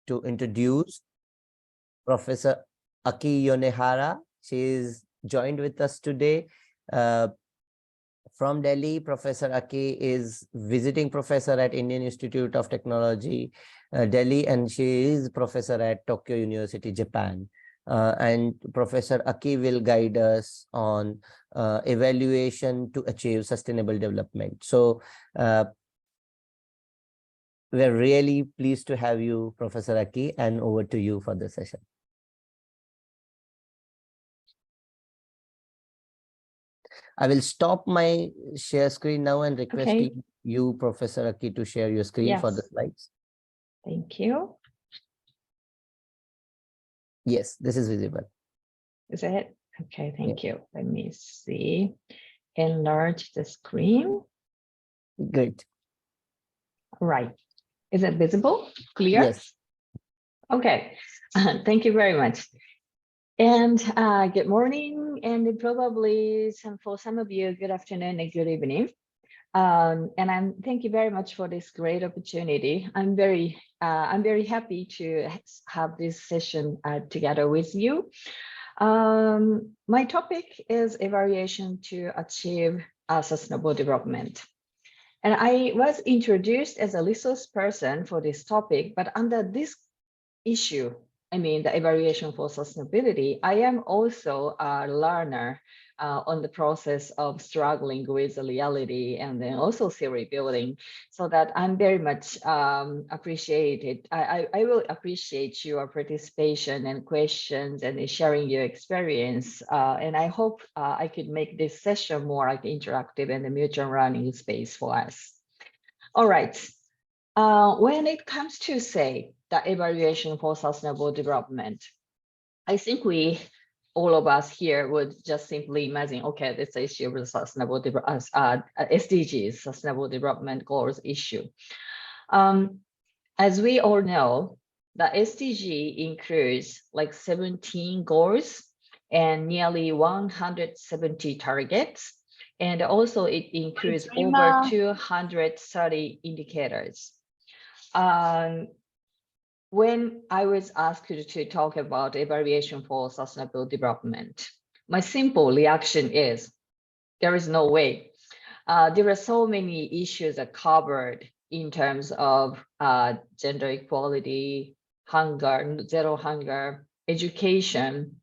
to introduce Professor Aki Yonehara. She is joined with us today from Delhi. Professor Aki is visiting professor at Indian Institute of Technology, Delhi, and she is professor at Tokyo University, Japan. And Professor Aki will guide us on evaluation to achieve sustainable development. So we're really pleased to have you, Professor Aki, and over to you for the session. I will stop my share screen now and request you, Professor Aki, to share your screen for the slides. Thank you. Yes, this is visible. Is it? Okay, thank you. Let me see. Enlarge the screen. Great. Right. Is it visible? Clear? Yes. Okay. Thank you very much. And good morning, and probably for some of you, good afternoon and good evening. And thank you very much for this great opportunity. I'm very happy to have this session together with you. My topic is evaluation to achieve sustainable development. And I was introduced as a resource person for this topic, but under this issue, I mean, the evaluation for sustainability, I am also a learner on the process of struggling with the reality and then also theory building, so that I'm very much appreciated. I will appreciate your participation and questions and sharing your experience. And I hope I could make this session more like interactive and a mutual learning space for us. All right. When it comes to, say, the evaluation for sustainable development, I think all of us here would just simply imagine, okay, this issue with sustainable SDGs, Sustainable Development Goals issue. As we all know, the SDG includes like 17 goals and nearly 170 targets. And also it includes over 230 indicators. When I was asked to talk about evaluation for sustainable development, my simple reaction is, there is no way. There are so many issues that covered in terms of gender equality, hunger, zero hunger, education,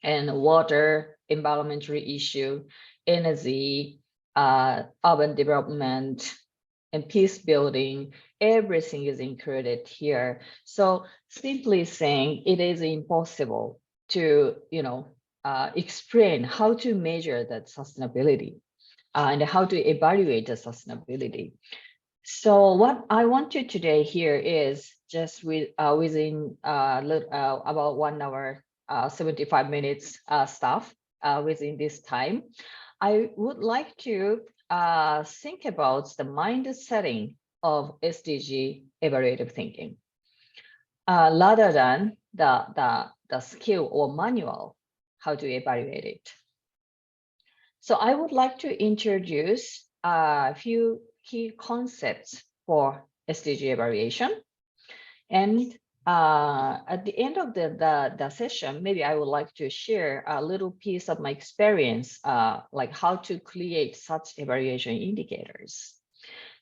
and water, environmental issue, energy, urban development, and peace building. Everything is included here. So simply saying, it is impossible to, explain how to measure that sustainability and how to evaluate the sustainability. So what I want to today here is just within about 1 hour, 75 minutes stuff within this time, I would like to think about the mind setting of SDG evaluative thinking, rather than the skill or manual how to evaluate it. So I would like to introduce a few key concepts for SDG evaluation. And at the end of the session, maybe I would like to share a little piece of my experience, like how to create such evaluation indicators.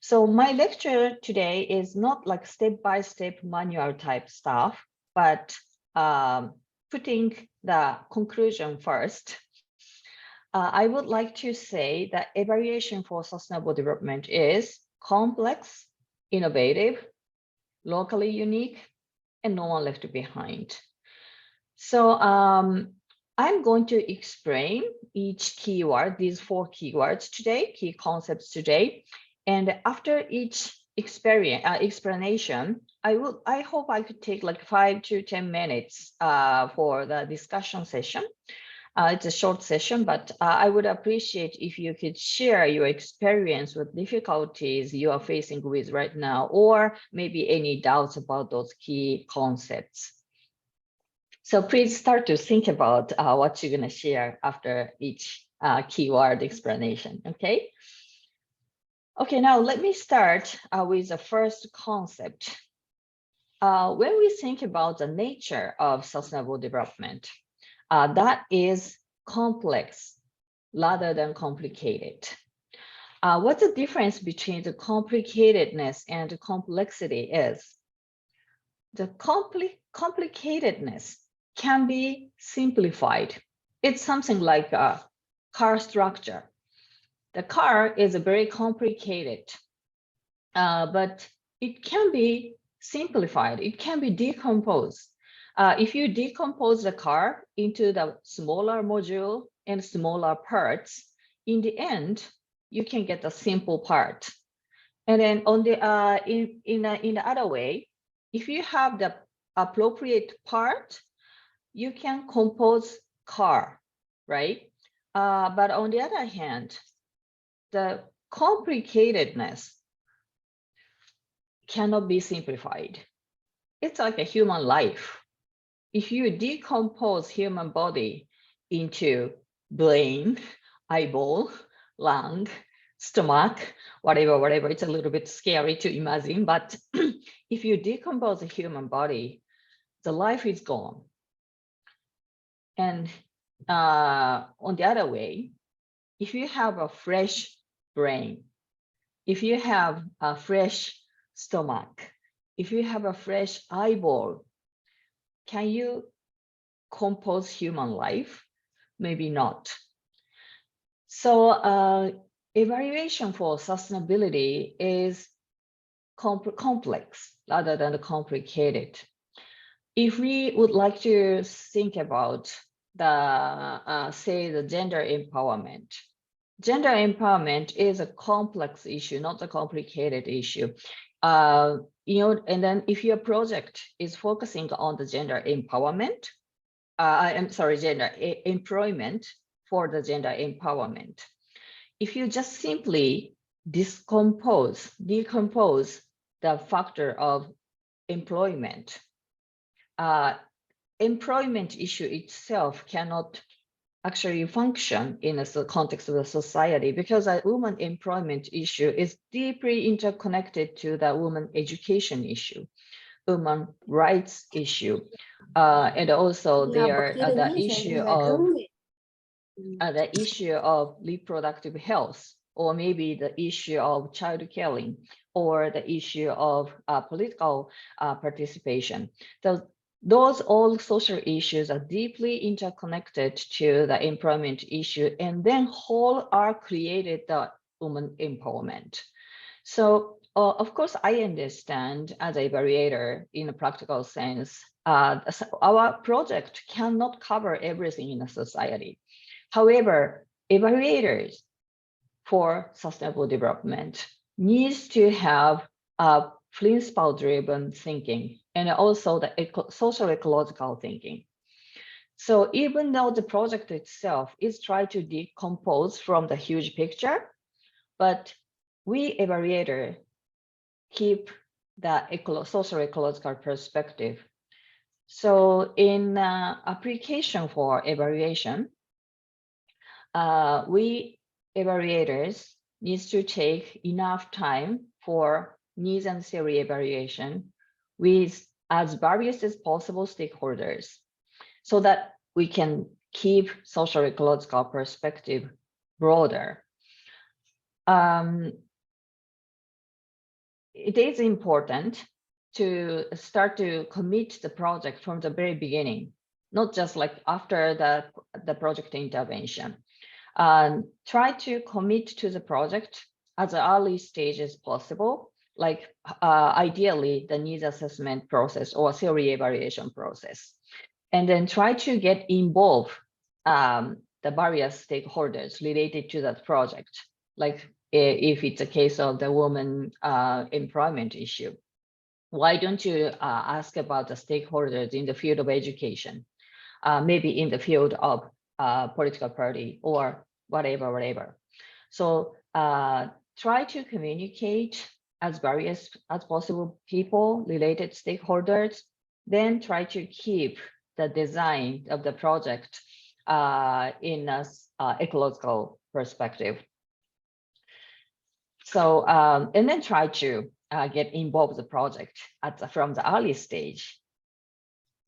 So my lecture today is not like step-by-step manual type stuff, but putting the conclusion first. I would like to say that evaluation for sustainable development is complex, innovative, locally unique, and no one left behind. So I'm going to explain each keyword, these 4 keywords today, key concepts today. And after each explanation, I hope I could take like 5 to 10 minutes for the discussion session. It's a short session, but I would appreciate if you could share your experience with difficulties you are facing with right now, or maybe any doubts about those key concepts. So please start to think about what you're going to share after each keyword explanation, okay? Okay, now let me start with the first concept. when we think about the nature of sustainable development, that is complex rather than complicated. What the difference between the complicatedness and the complexity is? The complicatedness can be simplified. It's something like a car structure. The car is very complicated, but it can be simplified. It can be decomposed. If you decompose the car into the smaller module and smaller parts, in the end, you can get a simple part. And then on the in the other way, if you have the appropriate part, you can compose car, right? But on the other hand, the complicatedness cannot be simplified. It's like a human life. If you decompose human body into brain, eyeball, lung, stomach, whatever, it's a little bit scary to imagine, but if you decompose the human body, the life is gone. And on the other way, if you have a fresh brain, if you have a fresh stomach, if you have a fresh eyeball, can you compose human life? Maybe not. So evaluation for sustainability is complex rather than complicated. If we would like to think about the, say, the gender empowerment. Gender empowerment is a complex issue, not a complicated issue. And then if your project is focusing on the gender empowerment, gender employment for the gender empowerment. If you just simply decompose the factor of employment, employment issue itself cannot actually function in the context of the society, because a woman employment issue is deeply interconnected to the woman education issue, woman rights issue, and also there the issue of reproductive health, or maybe the issue of child caring, or the issue of political participation. Those all social issues are deeply interconnected to the employment issue, and then whole are created the woman empowerment. So of course, I understand as an evaluator in a practical sense, our project cannot cover everything in a society. However, evaluators for sustainable development needs to have a principle-driven thinking and also the social ecological thinking. So even though the project itself is trying to decompose from the huge picture, but we evaluator keep the social ecological perspective. So in application for evaluation, we evaluators needs to take enough time for needs and theory evaluation with as various as possible stakeholders, so that we can keep social ecological perspective broader. It is important to start to commit the project from the very beginning, not just like after the project intervention. Try to commit to the project as early stage as possible, like ideally the needs assessment process or theory evaluation process. And then try to get involved the various stakeholders related to that project, like if it's a case of the woman employment issue. Why don't you ask about the stakeholders in the field of education, maybe in the field of political party or whatever. So try to communicate as various as possible people, related stakeholders, then try to keep the design of the project in an ecological perspective. So, and then try to get involved in the project from the early stage.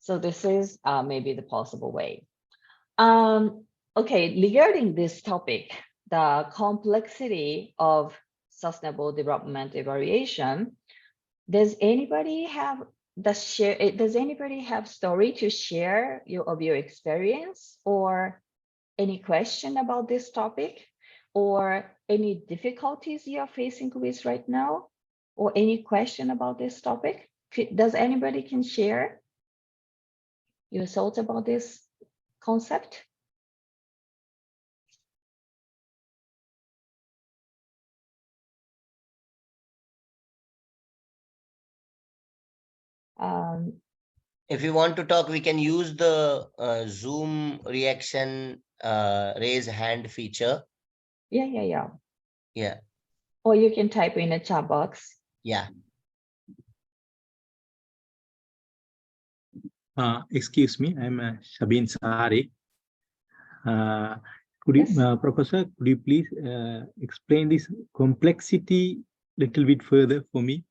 So this is maybe the possible way. Okay, regarding this topic, the complexity of sustainable development evaluation, does anybody have story to share of your experience, or any question about this topic, or any difficulties you are facing with right now, or any question about this topic? Does anybody can share your thoughts about this concept? If you want to talk, we can use the Zoom reaction raise hand feature. Yeah. Yeah. Or you can type in a chat box. Yeah. Excuse me, I'm Shabin Sari. Professor, could you please explain this complexity a little bit further for me?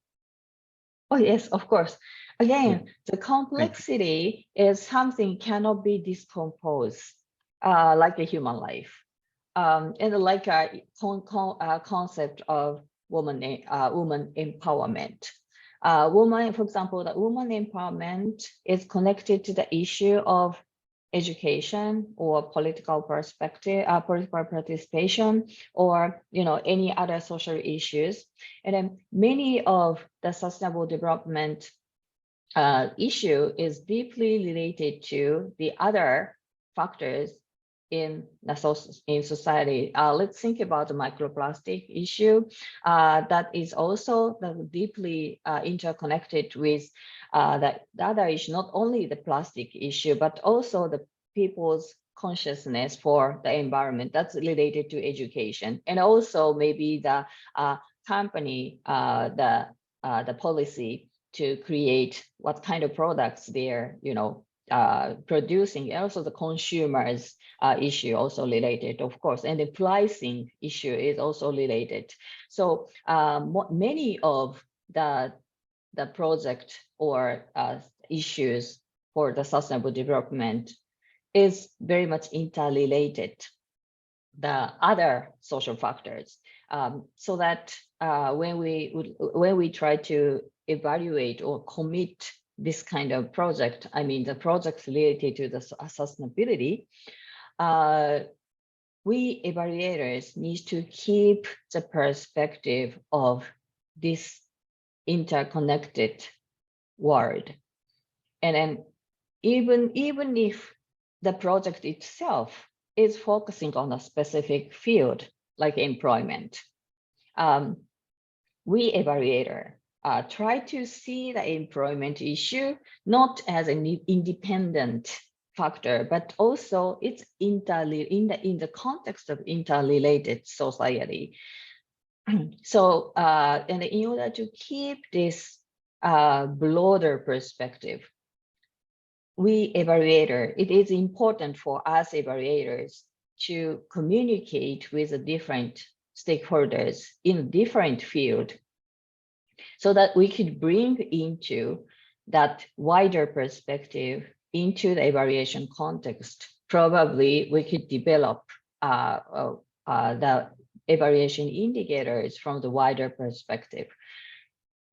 Oh, yes, of course. Again, the complexity is something cannot be decomposed like a human life. And like a concept of woman empowerment. For example, the woman empowerment is connected to the issue of education or political perspective, political participation, or any other social issues. And then many of the sustainable development issue is deeply related to the other factors in society. Let's think about the microplastic issue that is also deeply interconnected with the other issue, not only the plastic issue, but also the people's consciousness for the environment that's related to education, and also maybe the company, the policy to create what kind of products they're producing, and also the consumers issue also related, of course, and the pricing issue is also related. So many of the project or issues for the sustainable development is very much interrelated the other social factors, so that when we try to evaluate or commit this kind of project, I mean the projects related to the sustainability, we evaluators need to keep the perspective of this interconnected world. And then even if the project itself is focusing on a specific field like employment, we evaluator try to see the employment issue not as an independent factor, but also it's in the context of interrelated society. So and in order to keep this broader perspective, we evaluator, it is important for us evaluators to communicate with the different stakeholders in different field, so that we could bring into that wider perspective into the evaluation context. Probably we could develop the evaluation indicators from the wider perspective.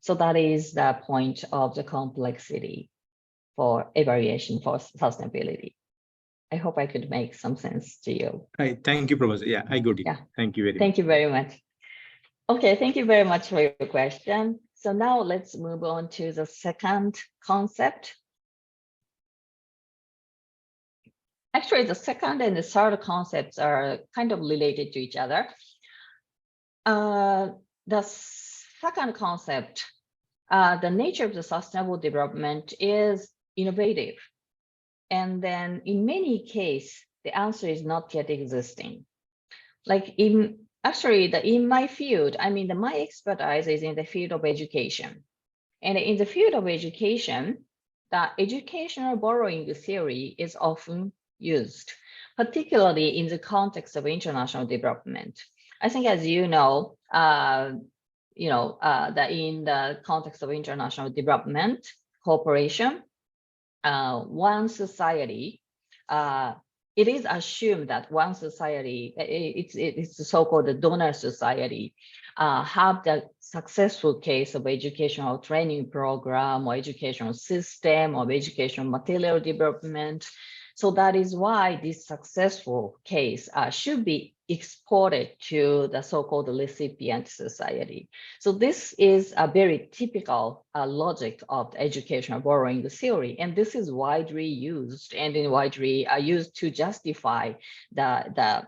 So that is the point of the complexity for evaluation for sustainability. I hope I could make some sense to you. Right. Thank you, Professor. Yeah, I got it. Yeah. Thank you very much. Thank you very much. Okay, thank you very much for your question. So now let's move on to the second concept. Actually, the second and the third concepts are kind of related to each other. The second concept, the nature of the sustainable development is innovative. And then in many cases, the answer is not yet existing. Like in my field, I mean, my expertise is in the field of education. And in the field of education, the educational borrowing theory is often used, particularly in the context of international development. I think, as you know, that in the context of international development cooperation, one society, it is assumed that one society, it's the so-called donor society, have the successful case of educational training program or educational system or educational material development. So that is why this successful case should be exported to the so-called recipient society. So this is a very typical logic of the educational borrowing theory, and this is widely used and widely used to justify the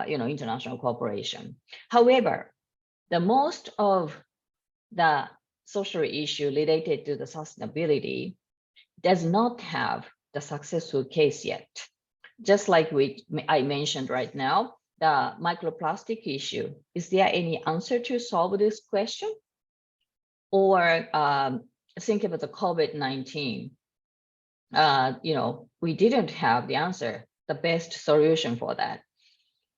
international cooperation. However, the most of the social issue related to the sustainability does not have the successful case yet. Just like I mentioned right now, the microplastic issue. Is there any answer to solve this question? Or think about the COVID-19. We didn't have the answer, the best solution for that.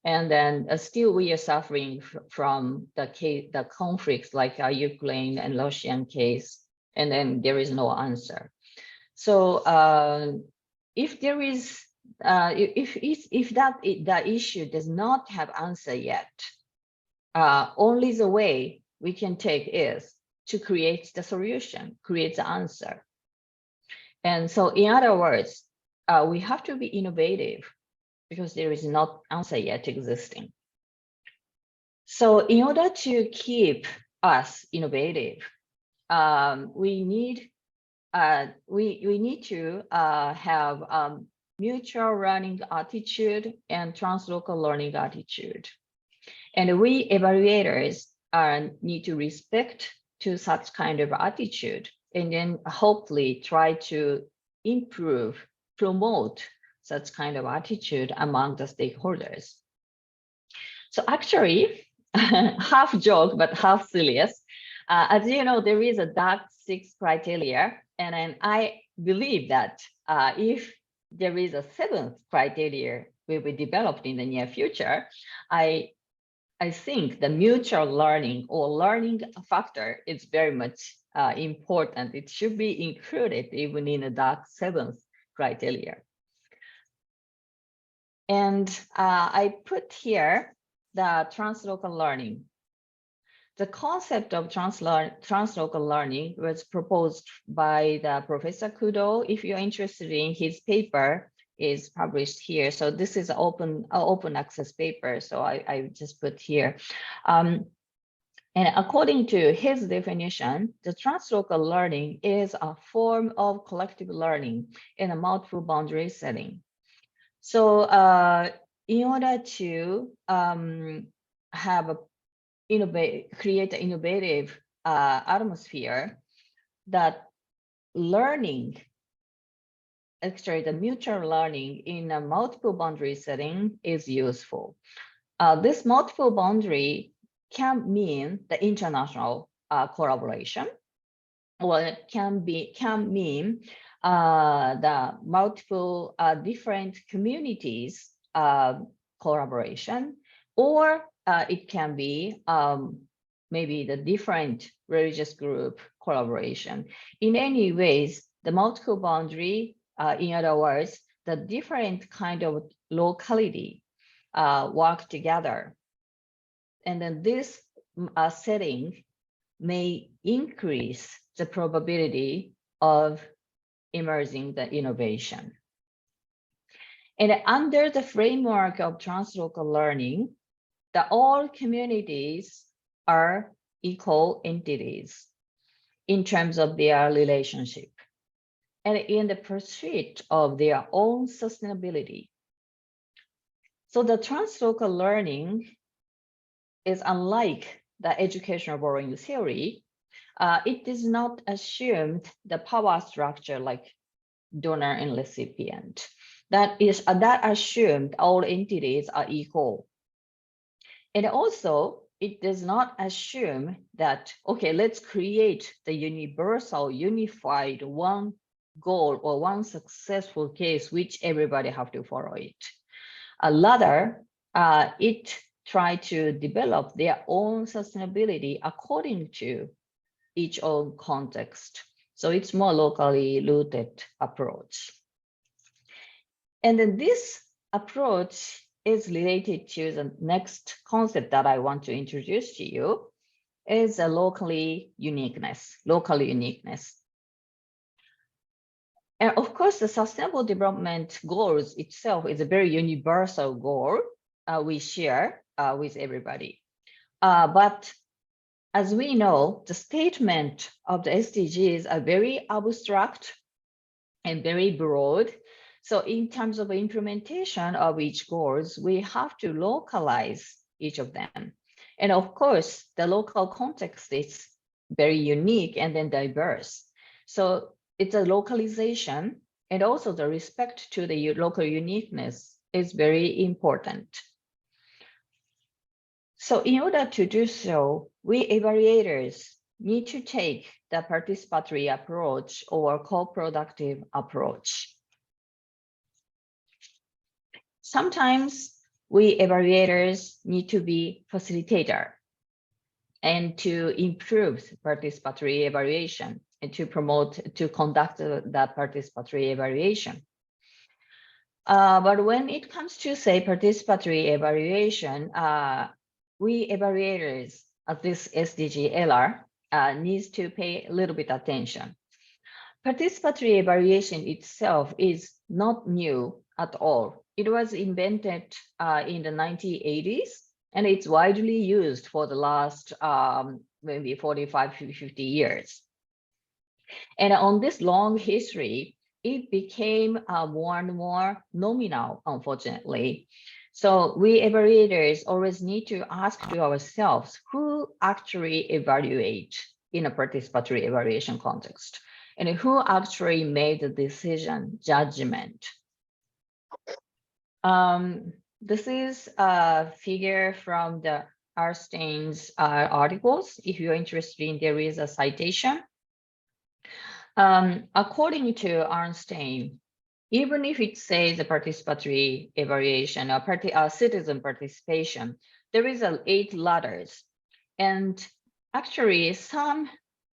And then still we are suffering from the conflicts like Ukraine and Russian case, and then there is no answer. So if there is, if that issue does not have answer yet, only the way we can take is to create the solution, create the answer. And so in other words, we have to be innovative because there is not answer yet existing. So in order to keep us innovative, we need to have mutual learning attitude and translocal learning attitude. And we evaluators need to respect to such kind of attitude, and then hopefully try to improve, promote such kind of attitude among the stakeholders. So actually, half joke, but half serious. As you know, there is a dark 6 criteria, and then I believe that if there is a 7th criteria will be developed in the near future, I think the mutual learning or learning factor is very much important. It should be included even in the dark 7th criteria. And I put here the translocal learning. The concept of translocal learning was proposed by the Professor Kudo. If you're interested in his paper, is published here. So this is an open access paper. So I just put here. And according to his definition, the translocal learning is a form of collective learning in a multiple boundary setting. So in order to create an innovative atmosphere, that learning, actually the mutual learning in a multiple boundary setting is useful. This multiple boundary can mean the international collaboration, or it can mean the multiple different communities collaboration, or it can be maybe the different religious group collaboration. In any ways, the multiple boundary, in other words, the different kind of locality work together. And then this setting may increase the probability of emerging the innovation. And under the framework of translocal learning, all communities are equal entities in terms of their relationship and in the pursuit of their own sustainability. So the translocal learning is unlike the educational borrowing theory. It does not assume the power structure like donor and recipient. That assumed all entities are equal. And also, it does not assume that, okay, let's create the universal, unified one goal or one successful case, which everybody have to follow it. Rather, it try to develop their own sustainability according to each own context. So it's more locally rooted approach. And then this approach is related to the next concept that I want to introduce to you, is a local uniqueness. And of course, the Sustainable Development Goals itself is a very universal goal we share with everybody. But as we know, the statement of the SDGs are very abstract and very broad. So in terms of implementation of each goals, we have to localize each of them. And of course, the local context is very unique and then diverse. So it's a localization, and also the respect to the local uniqueness is very important. So in order to do so, we evaluators need to take the participatory approach or co-productive approach. Sometimes we evaluators need to be facilitator and to improve participatory evaluation and to conduct that participatory evaluation. But when it comes to, say, participatory evaluation, we evaluators at this SDG LR needs to pay a little bit attention. Participatory evaluation itself is not new at all. It was invented in the 1980s, and it's widely used for the last maybe 45, 50 years. And on this long history, it became more and more nominal, unfortunately. So we evaluators always need to ask to ourselves who actually evaluate in a participatory evaluation context, and who actually made the decision judgment. This is a figure from the Arnstein's articles. If you're interested, there is a citation. According to Arnstein, even if it says a participatory evaluation or citizen participation, there is 8 ladders. And actually some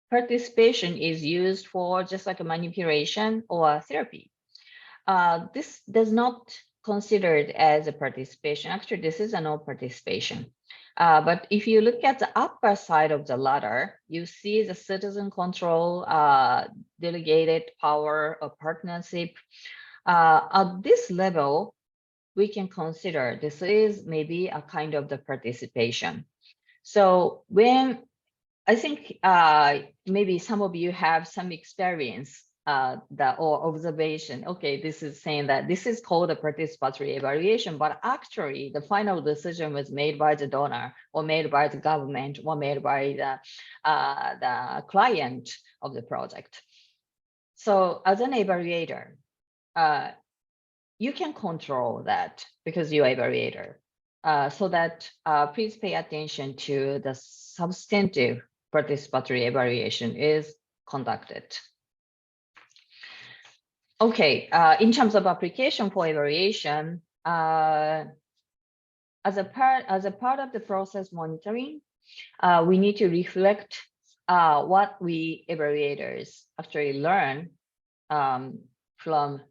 participation is used for just like a manipulation or therapy. This does not considered as a participation. Actually, this is a no participation. But if you look at the upper side of the ladder, you see the citizen control, delegated power or partnership. At this level, we can consider this is maybe a kind of the participation. So when I think maybe some of you have some experience or observation, okay, this is saying that this is called a participatory evaluation, but actually the final decision was made by the donor or made by the government or made by the client of the project. So as an evaluator, you can control that because you're evaluator. So that please pay attention to the substantive participatory evaluation is conducted. Okay, in terms of application for evaluation, as a part of the process monitoring, we need to reflect what we evaluators actually learn from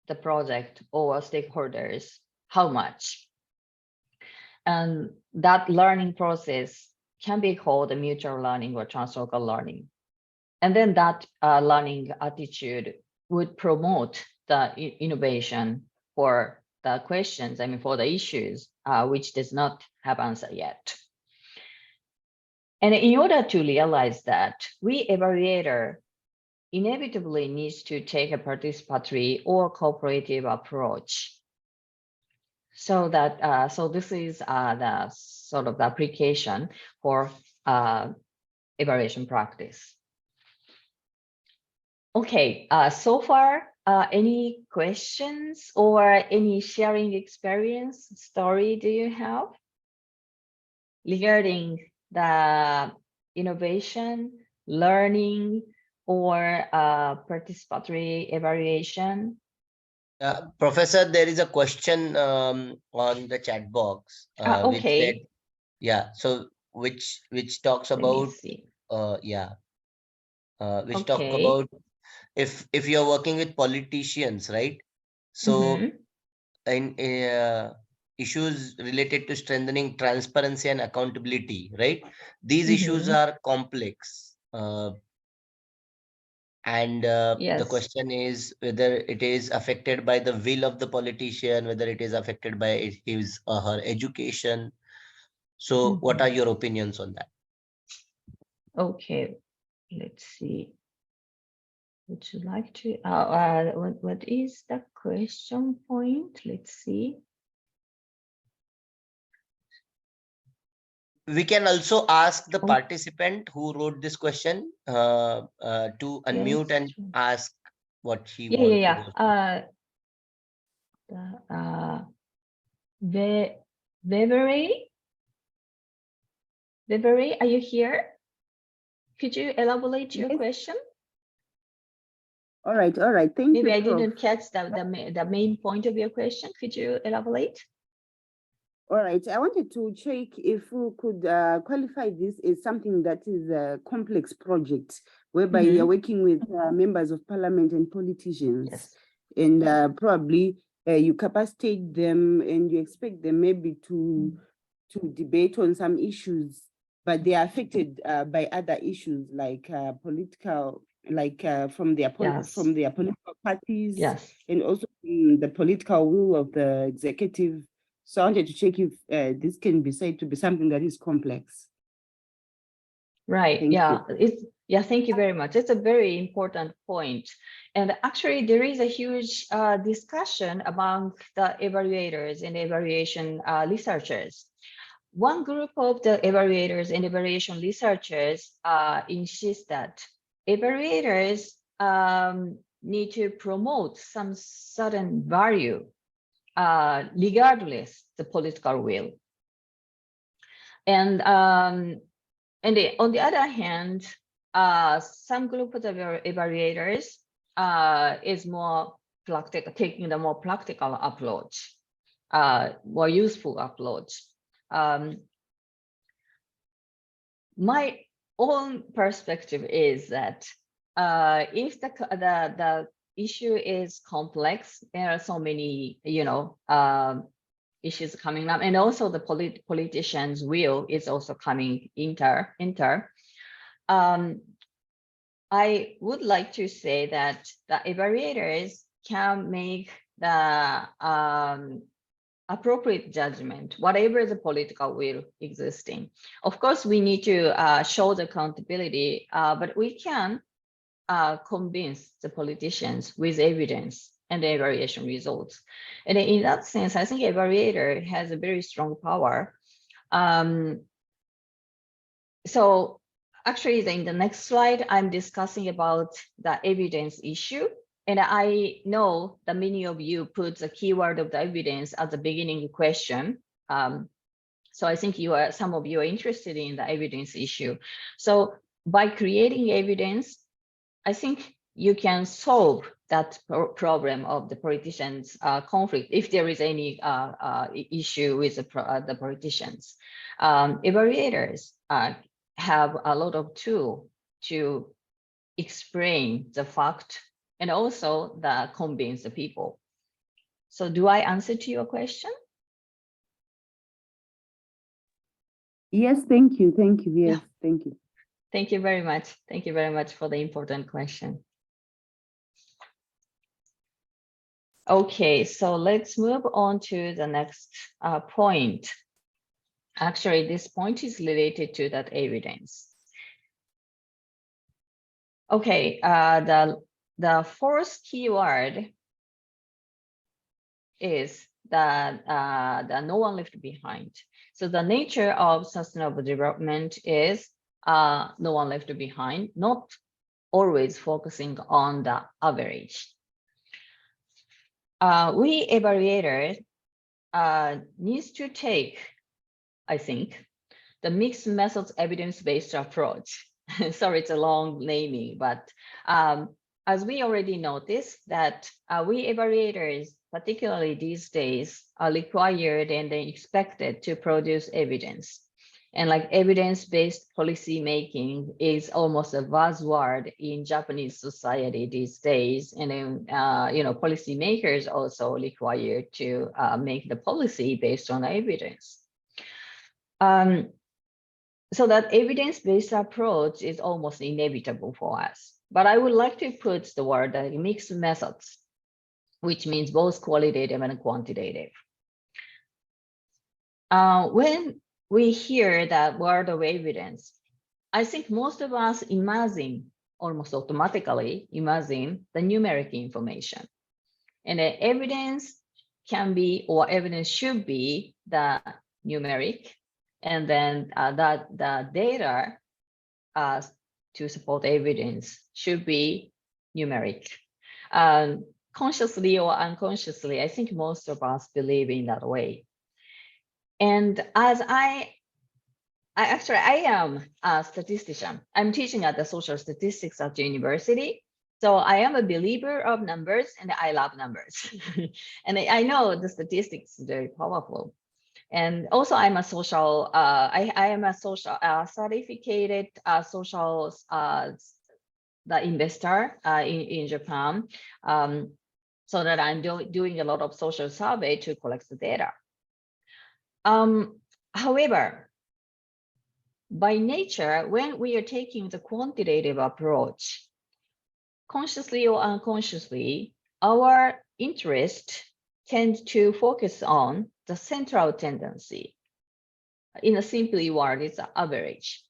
the project or stakeholders, how much. And that learning process can be called a mutual learning or translocal learning. And then that learning attitude would promote the innovation for the questions, I mean, for the issues, which does not have answer yet. And in order to realize that, we evaluator inevitably needs to take a participatory or cooperative approach. So that so this is the sort of the application for evaluation practice. Okay, so far, any questions or any sharing experience story do you have regarding the innovation, learning, or participatory evaluation? Professor, there is a question on the chat box which said, Okay, yeah, so which talks let me about see. which talk Okay. about if you're working with politicians, right? So Mhm. in issues related to strengthening transparency and accountability, right? These issues Mhm. are complex. And the Yes. question is whether it is affected by the will of the politician, whether it is affected by his or her education. So what are Mhm. your opinions on that? Okay, let's see. Would you like to, what is the question point? Let's see. We can also ask the Oh, participant who wrote this question to unmute yes. and ask what he Yeah, yeah, wants. yeah. Ve Beverly, are you here? Could you elaborate your Yes. question? All right. Thank Maybe you, I Prof. didn't catch the main point of your question. Could you elaborate? All right. I wanted to check if we could qualify this as something that is a complex project whereby you're working with members of parliament and politicians. Yes. And probably you capacitate them and you expect them maybe to debate on some issues, but they are affected by other issues like political, like from their Yes. political parties, Yes. and also the political will of the executive. So I wanted to check if this can be said to be something that is complex. Right. Thank you. Thank you very much. It's a very important point. And actually, there is a huge discussion among the evaluators and evaluation researchers. One group of the evaluators and evaluation researchers insist that evaluators need to promote some certain value regardless the political will. And on the other hand, some group of evaluators is more practical, taking the more practical approach, more useful approach. My own perspective is that if the issue is complex, there are so many, issues coming up, and also the politicians' will is also coming inter. I would like to say that the evaluators can make the appropriate judgment, whatever the political will existing. Of course, we need to show the accountability, but we can convince the politicians with evidence and the evaluation results. And in that sense, I think evaluator has a very strong power. So actually, in the next slide, I'm discussing about the evidence issue. And I know that many of you put the keyword of the evidence at the beginning question. So I think some of you are interested in the evidence issue. So by creating evidence, I think you can solve that problem of the politicians' conflict if there is any issue with the politicians. Evaluators have a lot of tools to explain the fact and also convince the people. So do I answer to your question? Yes, thank you. Thank you. Yes, thank you. Thank you very much. Thank you very much for the important question. Okay, so let's move on to the next point. Actually, this point is related to that evidence. Okay, the fourth keyword is that no one left behind. So the nature of sustainable development is no one left behind, not always focusing on the average. We evaluators needs to take, I think, the mixed methods evidence-based approach. Sorry, it's a long naming, but as we already noticed that we evaluators, particularly these days, are required and then expected to produce evidence. And like evidence-based policy making is almost a buzzword in Japanese society these days. And then, policymakers also required to make the policy based on evidence. So that evidence-based approach is almost inevitable for us. But I would like to put the word mixed methods, which means both qualitative and quantitative. When we hear that word of evidence, I think most of us imagine, almost automatically imagine the numeric information. And the evidence can be, or evidence should be, the numeric, and then that the data to support evidence should be numeric. Consciously or unconsciously, I think most of us believe in that way. And as I am a statistician. I'm teaching at the social statistics at the university. So I am a believer of numbers and I love numbers. And I know the statistics is very powerful. And also I'm a social, I am a social certificated social the investor in Japan. So that I'm doing a lot of social survey to collect the data. However, by nature, when we are taking the quantitative approach, consciously or unconsciously, our interest tends to focus on the central tendency. In a simply word, it's the average.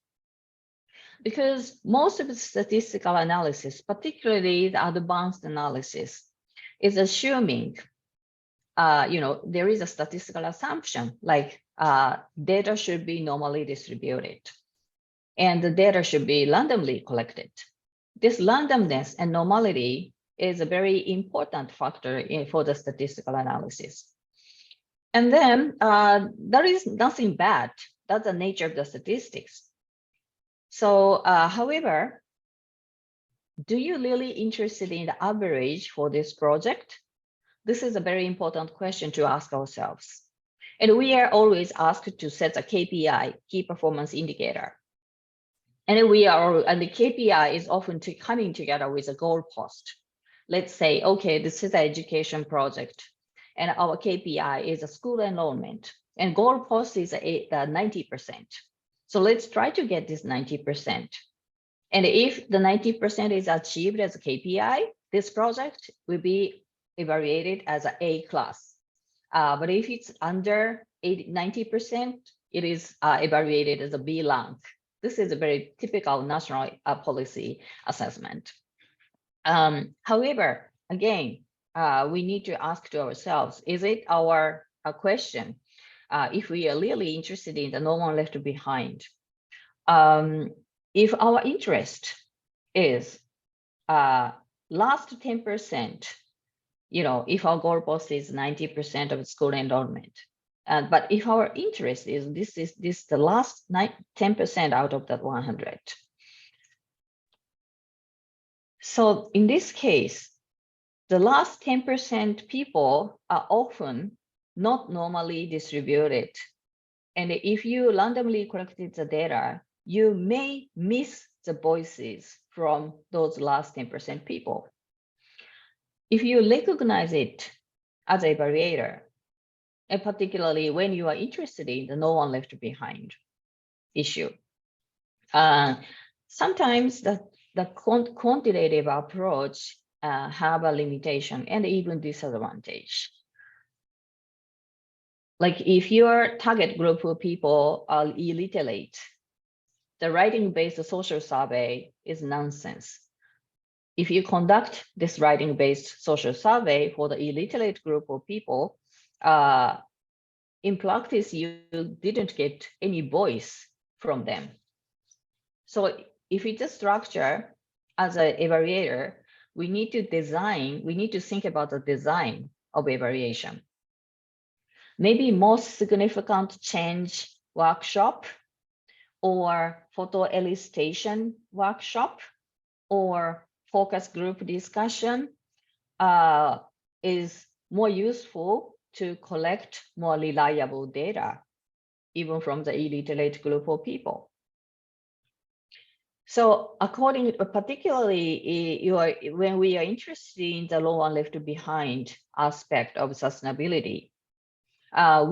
Because most of the statistical analysis, particularly the advanced analysis, is assuming, there is a statistical assumption like data should be normally distributed and the data should be randomly collected. This randomness and normality is a very important factor for the statistical analysis. And then there is nothing bad. That's the nature of the statistics. So, however, do you really interested in the average for this project? This is a very important question to ask ourselves. And we are always asked to set a KPI, key performance indicator. And the KPI is often coming together with a goal post. Let's say, okay, this is an education project and our KPI is a school enrollment and goal post is 90%. So let's try to get this 90%. And if the 90% is achieved as a KPI, this project will be evaluated as an A class. But if it's under 90%, it is evaluated as a B rank. This is a very typical national policy assessment. However, again, we need to ask to ourselves, is it our question, if we are really interested in the no one left behind? If our interest is last 10%, if our goal post is 90% of school enrollment, but if our interest is this the last 10% out of that 100. So in this case, the last 10% people are often not normally distributed. And if you randomly collected the data, you may miss the voices from those last 10% people. If you recognize it as an evaluator, and particularly when you are interested in the no one left behind issue, sometimes the quantitative approach have a limitation and even disadvantage. Like if your target group of people are illiterate, the writing-based social survey is nonsense. If you conduct this writing-based social survey for the illiterate group of people, in practice, you didn't get any voice from them. So if it's a structure as an evaluator, we need to think about the design of evaluation. Maybe most significant change workshop or photo elicitation workshop or focus group discussion is more useful to collect more reliable data, even from the illiterate group of people. So particularly when we are interested in the low and left behind aspect of sustainability,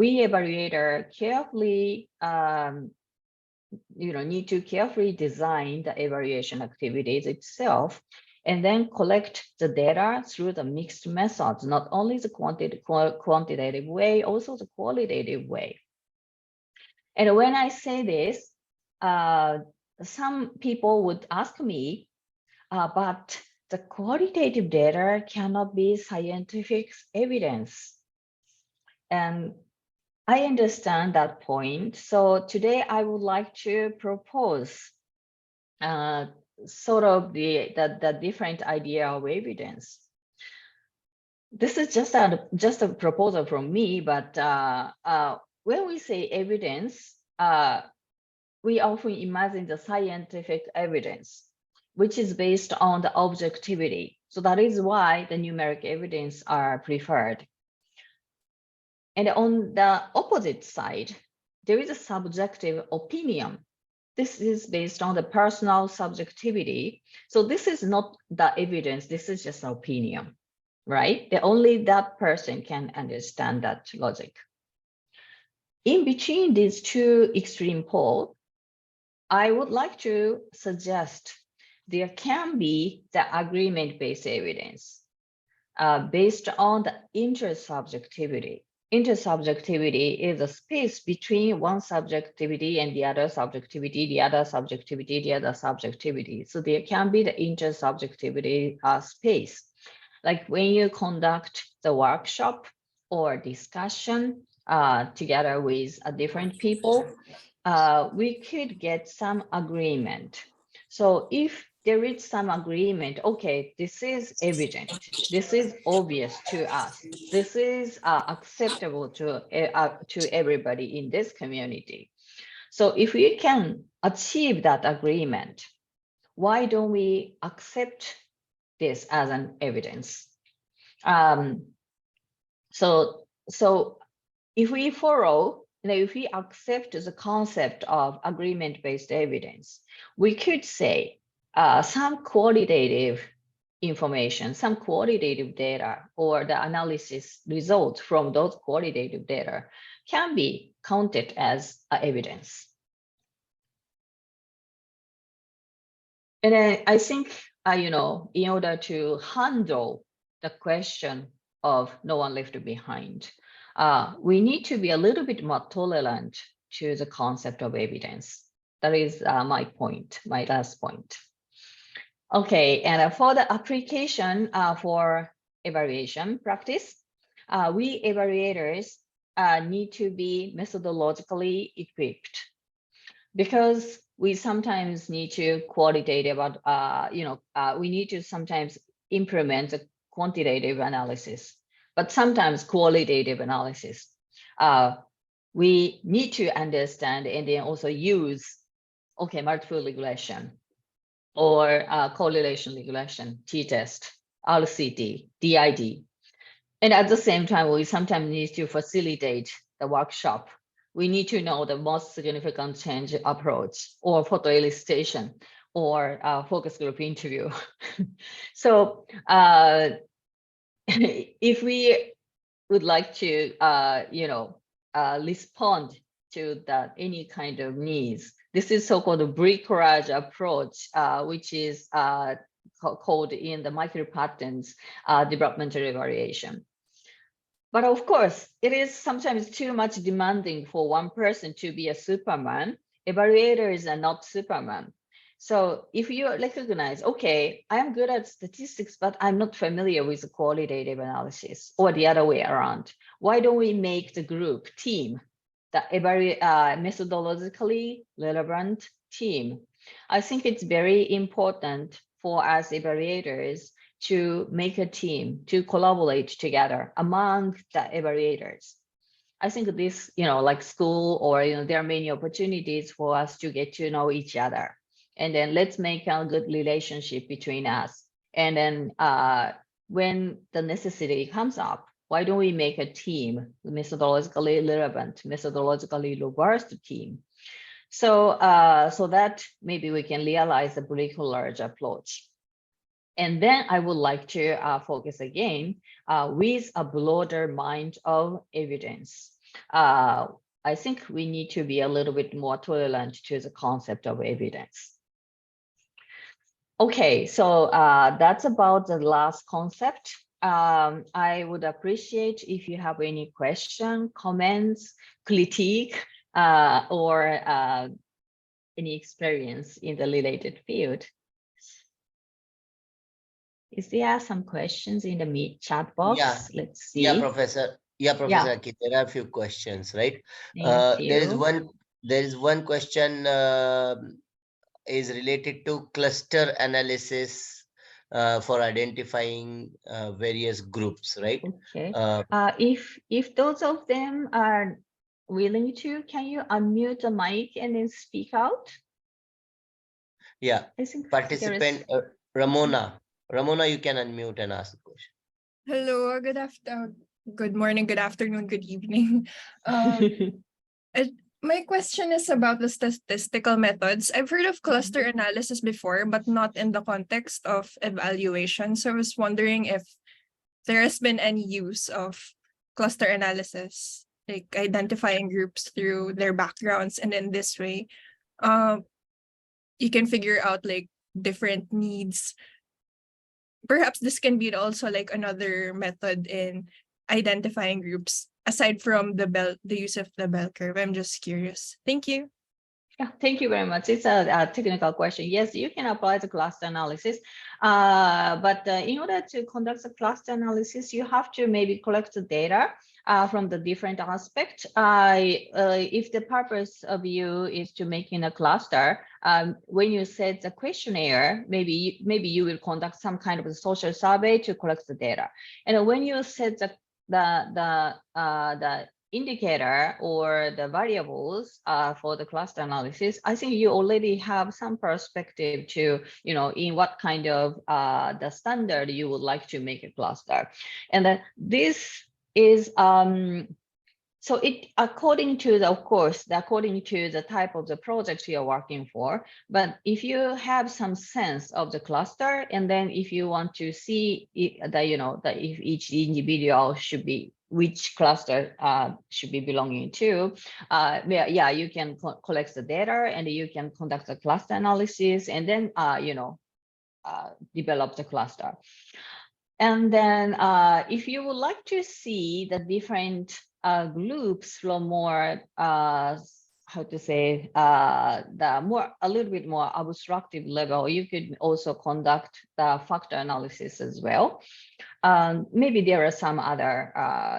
we evaluator carefully need to carefully design the evaluation activities itself, and then collect the data through the mixed methods, not only the quantitative way, also the qualitative way. And when I say this, some people would ask me, but the qualitative data cannot be scientific evidence. And I understand that point. So today I would like to propose sort of the different idea of evidence. This is just a proposal from me, but when we say evidence, we often imagine the scientific evidence, which is based on the objectivity. So that is why the numeric evidence are preferred. And on the opposite side, there is a subjective opinion. This is based on the personal subjectivity. So this is not the evidence, this is just an opinion, right? Only that person can understand that logic. In between these two extreme poles, I would like to suggest there can be the agreement-based evidence based on the intersubjectivity. Intersubjectivity is a space between one subjectivity and the other subjectivity, the other subjectivity, the other subjectivity. So there can be the intersubjectivity space. Like when you conduct the workshop or discussion together with different people, we could get some agreement. So if there is some agreement, okay, this is evident, this is obvious to us, this is acceptable to everybody in this community. So if we can achieve that agreement, why don't we accept this as an evidence? So if we follow, if we accept the concept of agreement-based evidence, we could say some qualitative information, some qualitative data, or the analysis results from those qualitative data can be counted as evidence. And I think, in order to handle the question of no one left behind, we need to be a little bit more tolerant to the concept of evidence. That is my point, my last point. Okay, and for the application for evaluation practice, we evaluators need to be methodologically equipped, because we sometimes need to qualitative, we need to sometimes implement the quantitative analysis, but sometimes qualitative analysis. We need to understand and then also use, multiple regression or correlation regression, t-test, RCT, DID. And at the same time, we sometimes need to facilitate the workshop. We need to know the most significant change approach, or photo illustration, or focus group interview. So if we would like to, respond to any kind of needs, this is so-called bricolage approach, which is called in the micro-patterns developmental evaluation. But of course, it is sometimes too much demanding for one person to be a Superman. Evaluators are not Superman. So if you recognize, okay, I'm good at statistics, but I'm not familiar with the qualitative analysis, or the other way around, why don't we make the group team, the methodologically relevant team? I think it's very important for us evaluators to make a team, to collaborate together among the evaluators. I think this, like school, or there are many opportunities for us to get to know each other. And then let's make a good relationship between us. And then when the necessity comes up, why don't we make a team, methodologically relevant, methodologically robust team? So, so that maybe we can realize the bricolage approach. And then I would like to focus again with a broader mind of evidence. I think we need to be a little bit more tolerant to the concept of evidence. Okay, so that's about the last concept. I would appreciate if you have any question, comments, critique, or any experience in the related field. Is there some questions in the Meet chat box? Yeah. Let's see. Yeah, Professor. Yeah, Professor Aki, there are a few questions, right? There is one question is related to cluster analysis for identifying various groups, right? Okay. If those of them are willing to, can you unmute the mic and then speak out? Yeah. I think Participant Ramona. Ramona, you can unmute and ask the question. Hello, good morning, good afternoon, good evening. My question is about the statistical methods. I've heard of cluster analysis before, but not in the context of evaluation. So I was wondering if there has been any use of cluster analysis, like identifying groups through their backgrounds. And in this way, you can figure out like different needs. Perhaps this can be also like another method in identifying groups aside from the use of the bell curve. I'm just curious. Thank you. Yeah, thank you very much. It's a technical question. Yes, you can apply the cluster analysis, but in order to conduct the cluster analysis, you have to maybe collect the data from the different aspects. If the purpose of you is to making a cluster, when you set the questionnaire, maybe you will conduct some kind of a social survey to collect the data. And when you set the indicator or the variables for the cluster analysis, I think you already have some perspective to, in what kind of the standard you would like to make a cluster. And this is, so it according to the, of course, according to the type of the project you're working for, but if you have some sense of the cluster, and then if you want to see that if each individual should be, which cluster should be belonging to, yeah, you can collect the data and you can conduct a cluster analysis and then, develop the cluster. And then if you would like to see the different groups from more, how to say, a little bit more abstractive level, you could also conduct the factor analysis as well. Maybe there are some other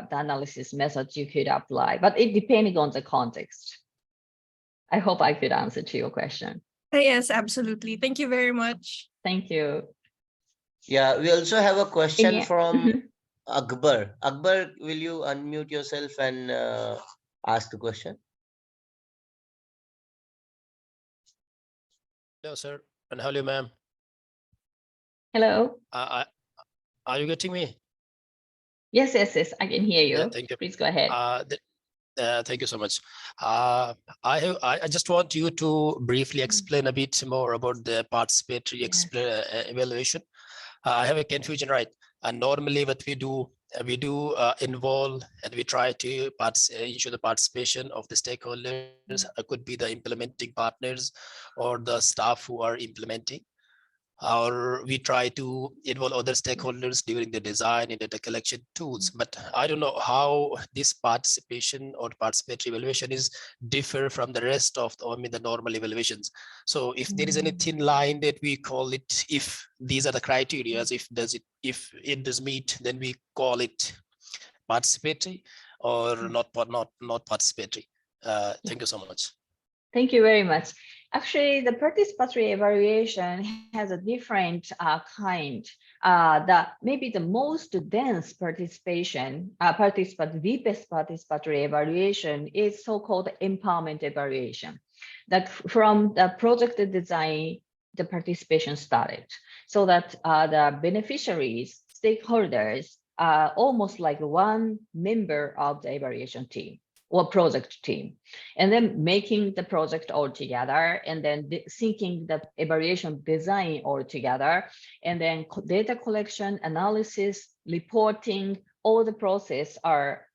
the analysis methods you could apply, but it depends on the context. I hope I could answer to your question. Yes, absolutely. Thank you very much. Thank you. Yeah, we also have a question from Akbar. Akbar, will you unmute yourself and ask the question? Hello, sir. And hello, ma'am. Hello. Are you getting me? Yes, I can hear you. Yeah, thank you. Please go ahead. Thank you so much. I just want you to briefly explain a bit more about the participatory evaluation. I have a confusion, right? And normally what we do involve and we try to ensure the participation of the stakeholders. It could be the implementing partners or the staff who are implementing, or we try to involve other stakeholders during the design and data collection tools. But I don't know how this participation or participatory evaluation is differ from the rest of the normal evaluations. So if there is any thin line that we call it, if these are the criteria, if it does meet, then we call it participatory or not participatory. Thank you so much. Thank you very much. Actually, the participatory evaluation has a different kind. Maybe the most dense participation, deepest participatory evaluation is so-called empowerment evaluation. That from the project design the participation started, so that the beneficiaries, stakeholders, are almost like one member of the evaluation team or project team, and then making the project all together, and then thinking the evaluation design all together, and then data collection, analysis, reporting, all the process are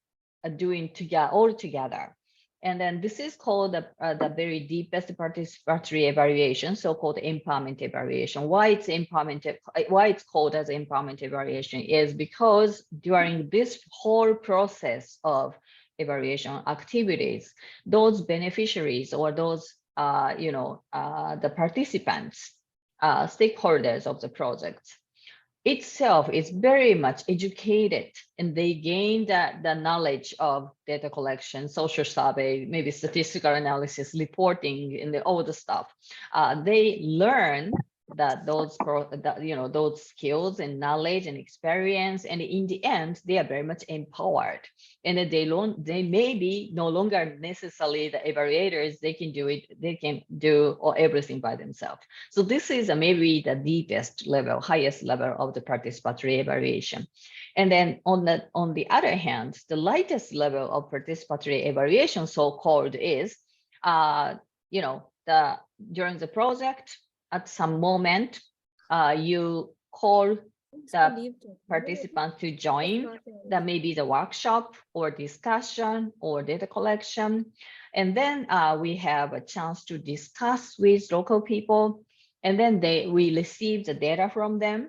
doing together all together. And then this is called the very deepest participatory evaluation, so-called empowerment evaluation. Why it's called as empowerment evaluation is because during this whole process of evaluation activities, those beneficiaries or those the participants, stakeholders of the project itself is very much educated, and they gain the knowledge of data collection, social survey, maybe statistical analysis, reporting, and all the stuff. They learn that those skills and knowledge and experience, and in the end, they are very much empowered. And they may be no longer necessarily the evaluators. They can do it. They can do everything by themselves. So this is maybe the deepest level, highest level of the participatory evaluation. And then on the other hand, the lightest level of participatory evaluation, so-called, is during the project, at some moment, you call the participants to join maybe the workshop or discussion or data collection. And then we have a chance to discuss with local people. And then we receive the data from them.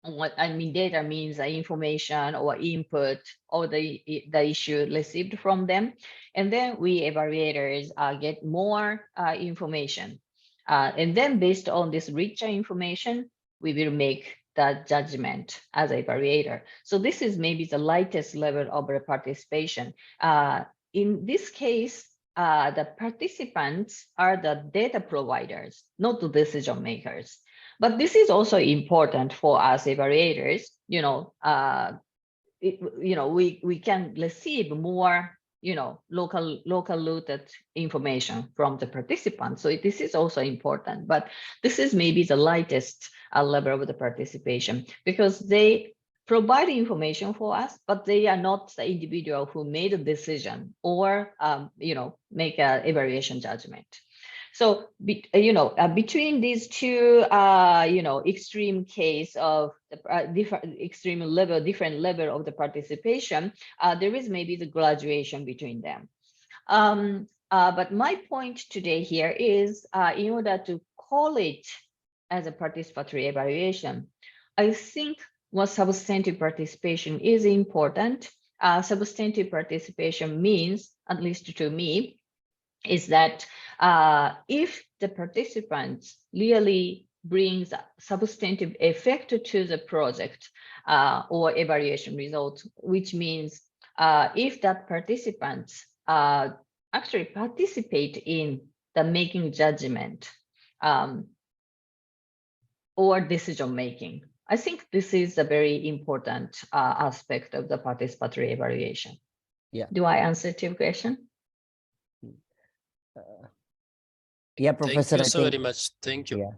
What I mean, data means information or input or the issue received from them. And then we evaluators get more information. And then based on this richer information, we will make the judgment as an evaluator. So this is maybe the lightest level of participation. In this case, the participants are the data providers, not the decision makers. But this is also important for us evaluators. We can receive more local rooted information from the participants. So this is also important, but this is maybe the lightest level of the participation, because they provide information for us, but they are not the individual who made a decision or make an evaluation judgment. So, between these two, extreme case of the different level of the participation, there is maybe the graduation between them. But my point today here is, in order to call it as a participatory evaluation, I think what substantive participation is important. Substantive participation means, at least to me, is that if the participants really brings substantive effect to the project or evaluation results, which means if that participants actually participate in the making judgment or decision making, I think this is a very important aspect of the participatory evaluation. Yeah. Do I answer to your question? Yeah, Professor. Thank you so very much. Thank you. Yeah.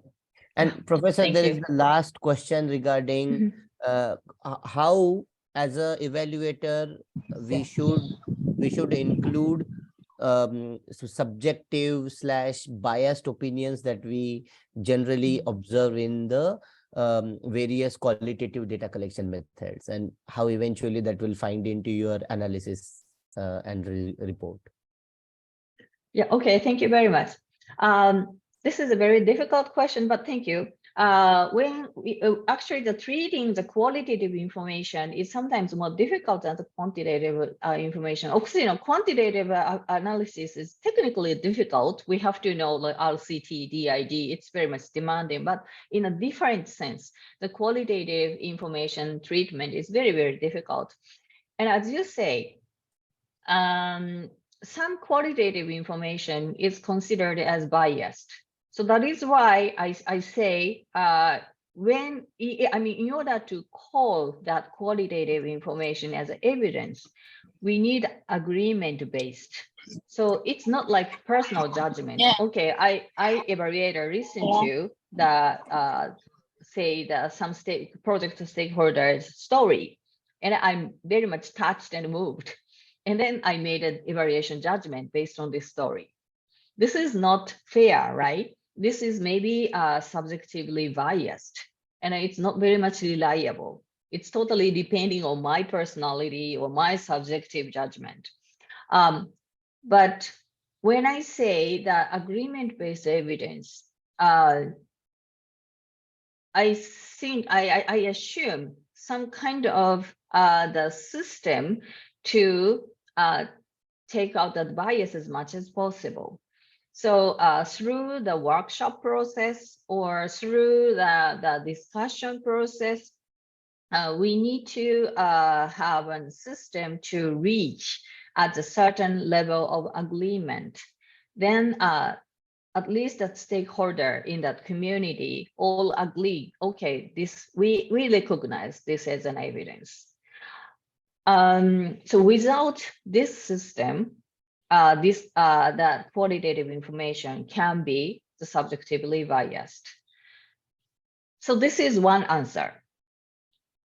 And Professor, Thank there you. is the last question regarding how, as a evaluator, we should include subjective / biased opinions that we generally observe in the various qualitative data collection methods, and how eventually that will find into your analysis and report. Yeah, okay, thank you very much. This is a very difficult question, but thank you. When we, actually the treating the qualitative information is sometimes more difficult than the quantitative information. Of course, quantitative analysis is technically difficult. We have to know the RCT, DID, it's very much demanding, but in a different sense, the qualitative information treatment is very, very difficult. And as you say, some qualitative information is considered as biased. So that is why I say in order to call that qualitative information as evidence, we need agreement-based. So it's not like personal judgment. Okay, I evaluator listen to the say some project stakeholders' story, and I'm very much touched and moved. And then I made an evaluation judgment based on this story. This is not fair, right? This is maybe subjectively biased, and it's not very much reliable. It's totally depending on my personality or my subjective judgment. But when I say that agreement-based evidence, I think I assume some kind of the system to take out that bias as much as possible. So through the workshop process or through the discussion process, we need to have a system to reach at a certain level of agreement. Then at least that stakeholder in that community all agree, okay, this we recognize this as an evidence. So without this system, that qualitative information can be subjectively biased. So this is one answer.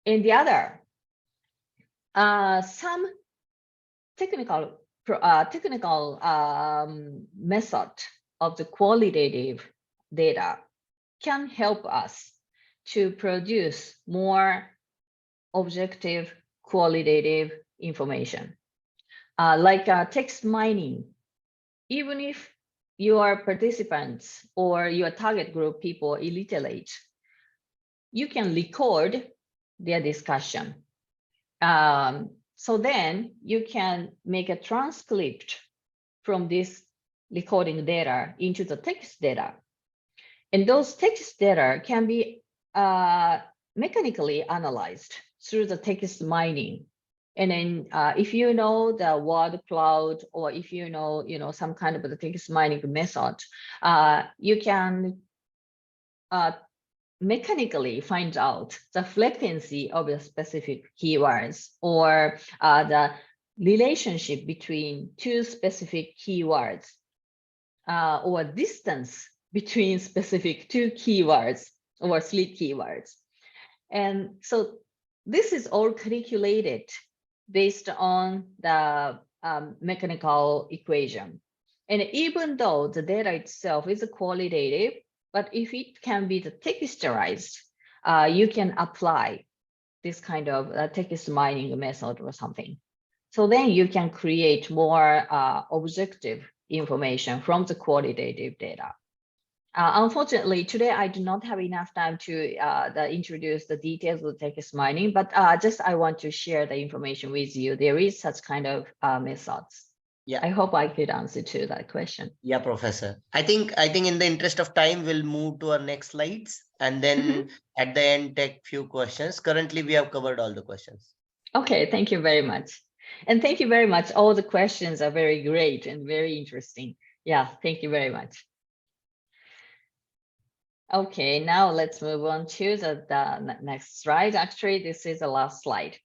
And the other, some technical method of the qualitative data can help us to produce more objective qualitative information. Like text mining, even if your participants or your target group people illiterate, you can record their discussion. So then you can make a transcript from this recording data into the text data. And those text data can be mechanically analyzed through the text mining. And then if you know the word cloud, or if you know some kind of the text mining method, you can mechanically find out the frequency of the specific keywords, or the relationship between two specific keywords, or distance between specific two keywords or three keywords. And so this is all calculated based on the mechanical equation. And even though the data itself is qualitative, but if it can be texturized, you can apply this kind of text mining method or something. So then you can create more objective information from the qualitative data. Unfortunately, today I do not have enough time to introduce the details of text mining, but just I want to share the information with you. There is such kind of methods. Yeah, I hope I could answer to that question. Yeah, Professor. I think in the interest of time, we'll move to our next slides, and then at the end take few questions. Currently, we have covered all the questions. Okay, thank you very much. And thank you very much. All the questions are very great and very interesting. Yeah, thank you very much. Okay, now let's move on to the next slide. Actually, this is the last slide.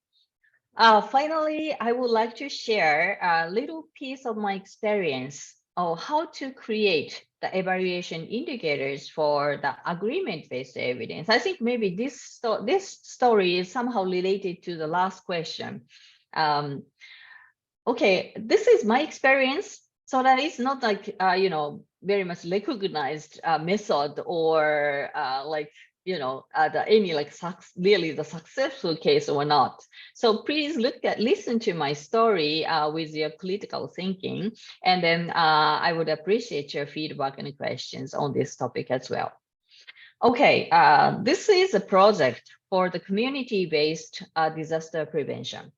Finally, I would like to share a little piece of my experience of how to create the evaluation indicators for the agreement-based evidence. I think maybe this story is somehow related to the last question. Okay, this is my experience. So that is not like, very much recognized method, or any like really the successful case or not. So please listen to my story with your critical thinking, and then I would appreciate your feedback and questions on this topic as well. Okay, this is a project for the community-based disaster prevention.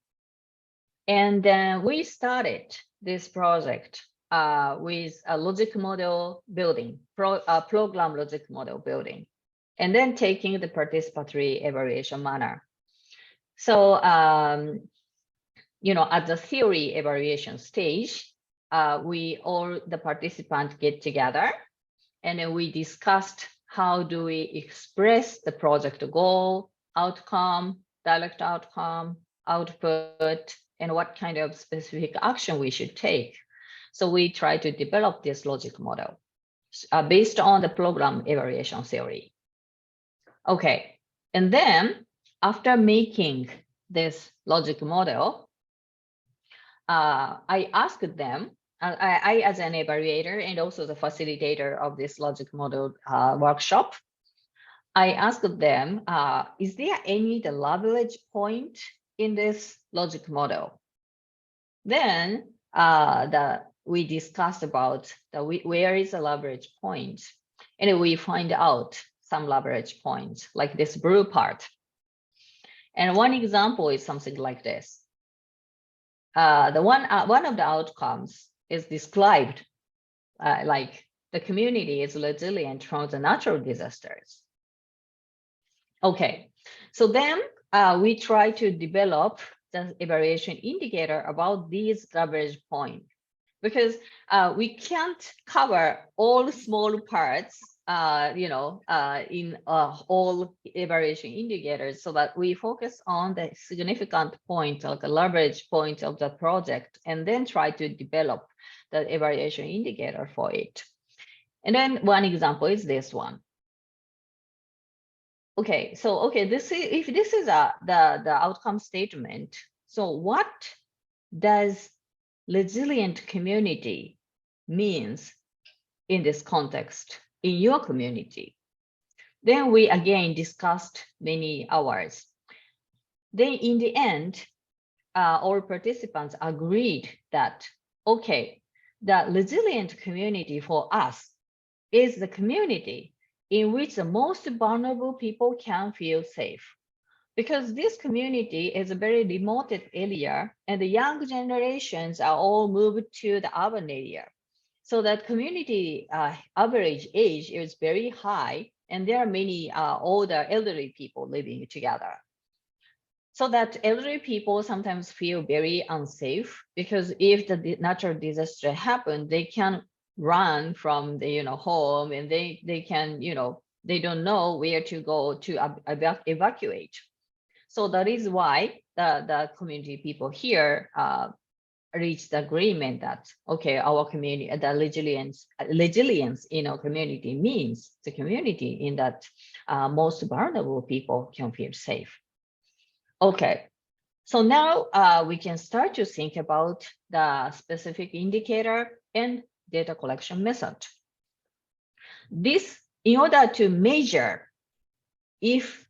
And then we started this project with a logic model building, program logic model building, and then taking the participatory evaluation manner. So, at the theory evaluation stage, the participants get together, and then we discussed how do we express the project goal, outcome, direct outcome, output, and what kind of specific action we should take. So we try to develop this logic model. based on the program evaluation theory. Okay, and then after making this logic model, I asked them, I as an evaluator and also the facilitator of this logic model workshop, I asked them, is there any leverage point in this logic model? Then we discussed about where is the leverage point, and we find out some leverage points like this blue part. And one example is something like this. One of the outcomes is described like the community is resilient from the natural disasters. Okay, so then we try to develop the evaluation indicator about these leverage points, because we can't cover all small parts, in all evaluation indicators, so that we focus on the significant point, like the leverage point of the project, and then try to develop the evaluation indicator for it. And then one example is this one. Okay, so this is, if this is the outcome statement, so what does resilient community means in this context in your community? Then we again discussed many hours. Then in the end, all participants agreed that, okay, the resilient community for us is the community in which the most vulnerable people can feel safe. Because this community is a very remote area and the young generations are all moved to the urban area. So that community average age is very high, and there are many older elderly people living together. So that elderly people sometimes feel very unsafe, because if the natural disaster happens, they can run from the home, and they can they don't know where to go to evacuate. So that is why the community people here reached the agreement that, okay, our community, the resilience in our community means the community in that most vulnerable people can feel safe. Okay, so now we can start to think about the specific indicator and data collection method. This, in order to measure if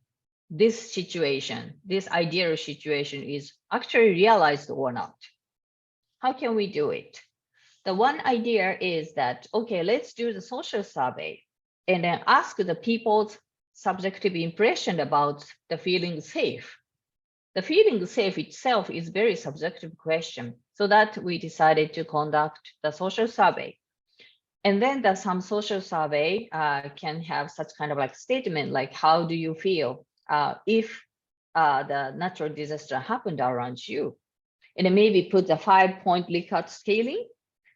this situation, this ideal situation is actually realized or not. How can we do it? The one idea is that, okay, let's do the social survey and then ask the people's subjective impression about the feeling safe. The feeling safe itself is very subjective question, so that we decided to conduct the social survey. And then some social survey can have such kind of like statement, like how do you feel if the natural disaster happened around you? And maybe put the 5-point Likert scaling.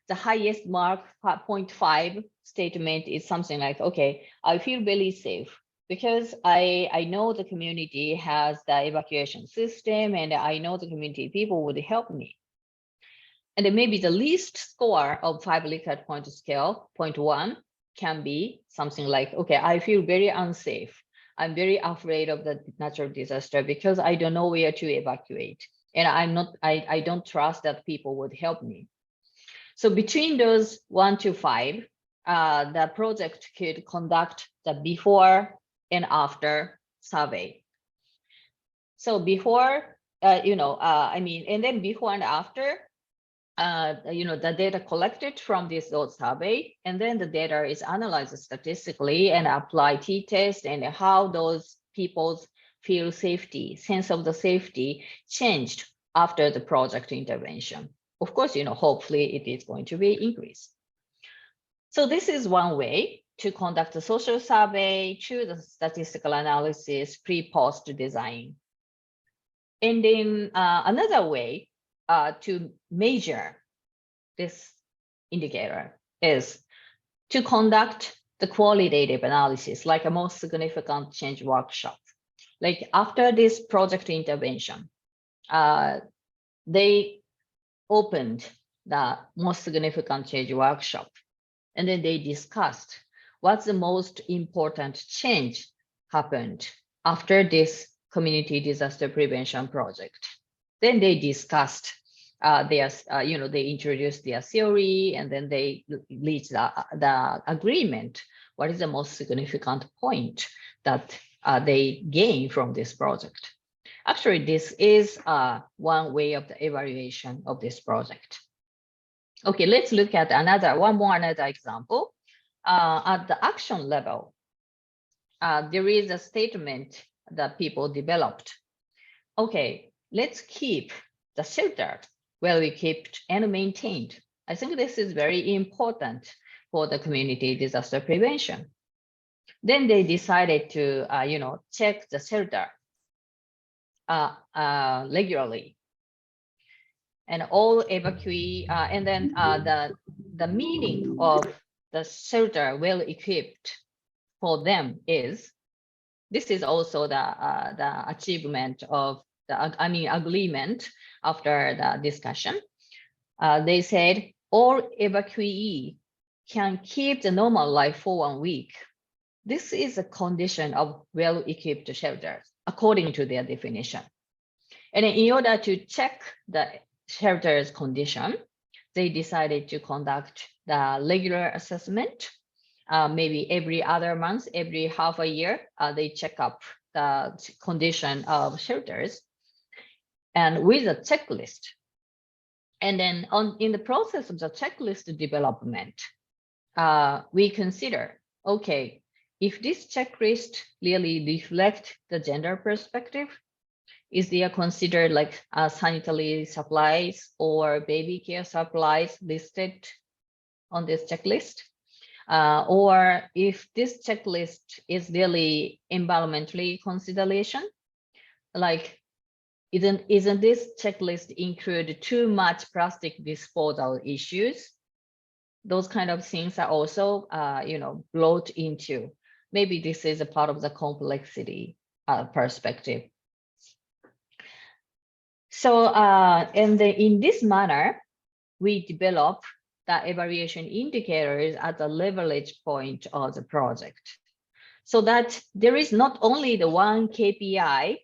The highest mark, 0.5 statement is something like, okay, I feel very safe because I know the community has the evacuation system, and I know the community people would help me. And then maybe the least score of 5 Likert point scale, 0.1, can be something like, okay, I feel very unsafe. I'm very afraid of the natural disaster because I don't know where to evacuate. And I don't trust that people would help me. So between those 1 to 5, the project could conduct the before and after survey. So before, and then before and after, the data collected from those survey, and then the data is analyzed statistically and apply t-test, and how those people's feel safety, sense of the safety changed after the project intervention. Of course, hopefully it is going to be increased. So this is one way to conduct a social survey, choose the statistical analysis, pre-post design. And then another way to measure this indicator is to conduct the qualitative analysis, like a most significant change workshop. Like after this project intervention, they opened the most significant change workshop. And then they discussed what's the most important change happened after this community disaster prevention project. Then they discussed they introduced their theory, and then they reached the agreement. What is the most significant point that they gain from this project? Actually, this is one way of the evaluation of this project. Okay, let's look at another example. At the action level, there is a statement that people developed. Okay, let's keep the shelter well equipped and maintained. I think this is very important for the community disaster prevention. Then they decided to, check the shelter regularly, and all evacuee, and then the meaning of the shelter well equipped for them is, this is also the achievement of the agreement after the discussion. They said all evacuee can keep the normal life for 1 week. This is a condition of well-equipped shelters, according to their definition. And in order to check the shelter's condition, they decided to conduct the regular assessment. Maybe every other month, every half a year, they check up the condition of shelters, and with a checklist. And then in the process of the checklist development, we consider, okay, if this checklist really reflects the gender perspective, is there considered like sanitary supplies or baby care supplies listed on this checklist? Or if this checklist is really environmentally consideration, like isn't this checklist include too much plastic disposal issues? Those kind of things are also brought into. Maybe this is a part of the complexity perspective. So in this manner, we develop the evaluation indicators at the leverage point of the project, so that there is not only the one KPI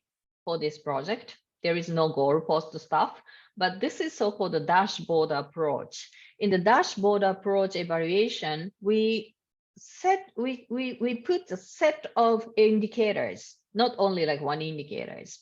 for this project, there is no goalpost stuff, but this is so-called the dashboard approach. In the dashboard approach evaluation, we put a set of indicators, not only like one indicators.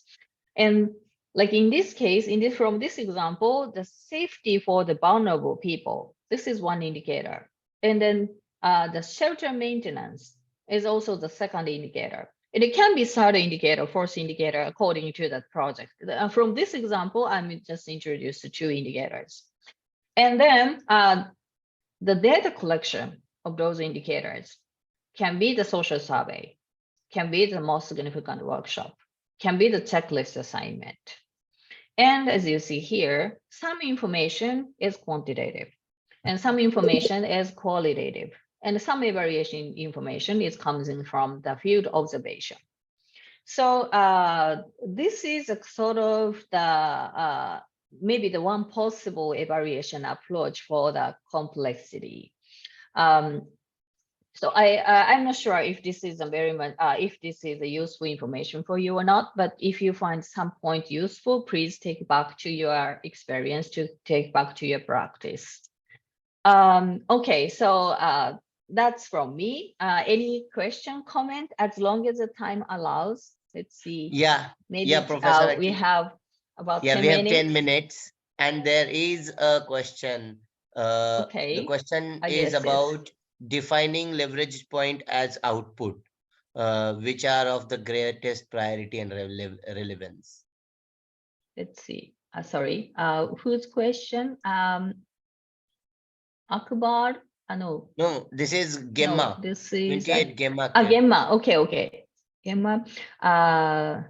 And like in this case, from this example, the safety for the vulnerable people, this is one indicator. And then the shelter maintenance is also the second indicator. And it can be third indicator, fourth indicator, according to that project. From this example, I'm just introduced to 2 indicators. And then the data collection of those indicators can be the social survey, can be the most significant workshop, can be the checklist assignment. And as you see here, some information is quantitative and some information is qualitative, and some evaluation information is coming from the field observation. So this is a sort of the maybe the one possible evaluation approach for the complexity. So I'm not sure if this is a if this is a useful information for you or not, but if you find some point useful, please take back to your experience, to take back to your practice. Okay, so that's from me. Any question, comment, as long as the time allows? Let's see. Yeah, maybe Professor we Aki. have about 10 we have minutes. 10 minutes, and there is a question. Okay. The question Yes, is about defining leverage point as output, which are of the greatest priority and relevance. Let's see. Sorry, whose question? Akbar? No. No, this is Gemma. No, this is 28 Gemma. Gemma. Okay. Gemma. I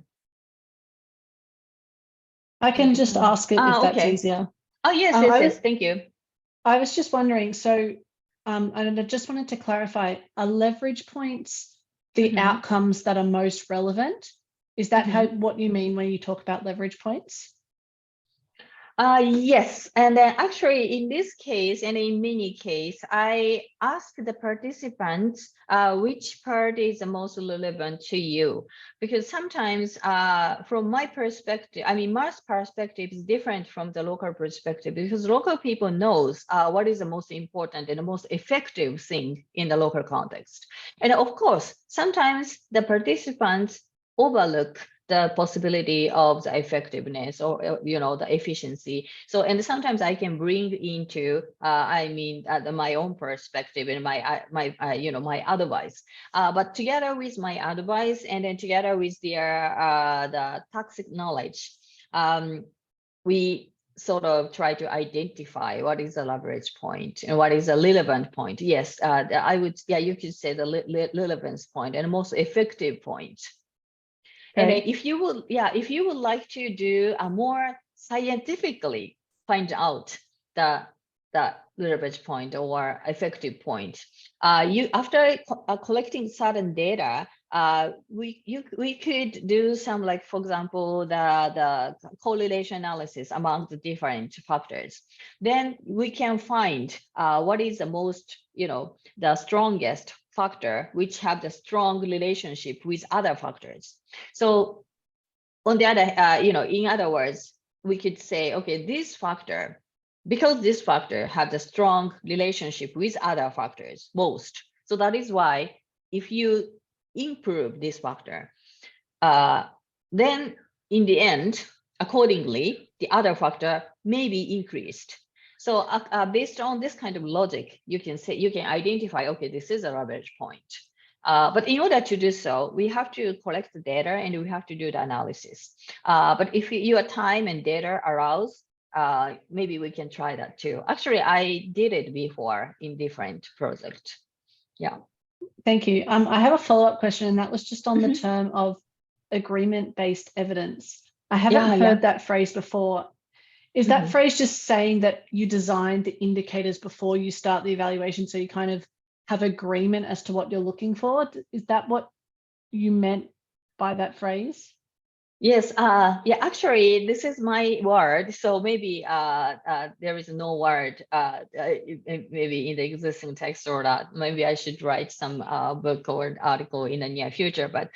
can just ask it if that's okay. easier. Oh, yes. Thank you. I was just wondering, so, and I just wanted to clarify, are leverage points the outcomes that are most relevant? Is that what you mean when you talk about leverage points? Yes, and then actually in this case and in many case, I ask the participants which part is the most relevant to you, because sometimes from my perspective, I mean, Mars perspective is different from the local perspective, because local people knows what is the most important and the most effective thing in the local context. And of course, sometimes the participants overlook the possibility of the effectiveness or the efficiency. So, and sometimes I can bring into my own perspective and my advice. But together with my advice and then together with their the toxic knowledge, we sort of try to identify what is the leverage point and what is a relevant point. Yes, you could say the relevance point and most effective point. And if you would like to do a more scientifically find out the leverage point or effective point, you after collecting certain data, we could do some, like, for example, the correlation analysis among the different factors. Then we can find what is the most, the strongest factor which have the strong relationship with other factors. So on the other, in other words, we could say, okay, this factor, because this factor has a strong relationship with other factors most. So that is why if you improve this factor, then in the end, accordingly, the other factor may be increased. So based on this kind of logic, you can identify, okay, this is a leverage point. But in order to do so, we have to collect the data and we have to do the analysis. But if your time and data allows, maybe we can try that too. Actually, I did it before in different projects. Yeah. Thank you. I have a follow-up question, and that was just on the term of agreement-based evidence. I haven't heard that phrase before. Is that phrase just saying that you designed the indicators before you start the evaluation, so you kind of have agreement as to what you're looking for? Is that what you meant by that phrase? Yes, actually, this is my word. So maybe there is no word maybe in the existing text or that. Maybe I should write some book or article in the near future. But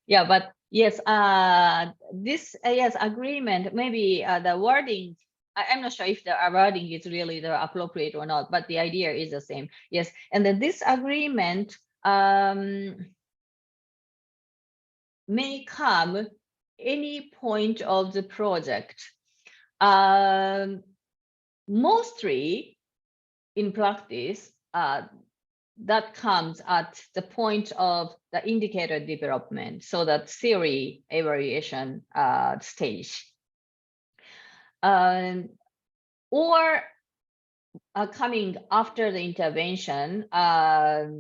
yeah, but yes, yes, agreement, maybe the wording, I'm not sure if the wording is really the appropriate or not, but the idea is the same. Yes, and then this agreement may come any point of the project. Mostly in practice, that comes at the point of the indicator development, so that theory evaluation stage. Or coming after the intervention, after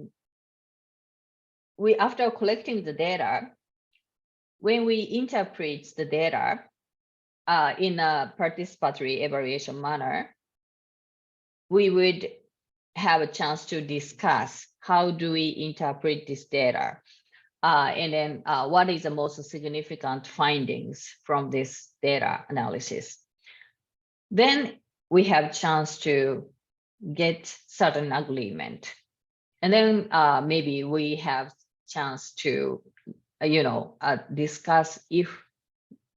collecting the data, when we interpret the data in a participatory evaluation manner, we would have a chance to discuss how do we interpret this data, and then what is the most significant findings from this data analysis. Then we have a chance to get certain agreement, and then maybe we have chance to discuss if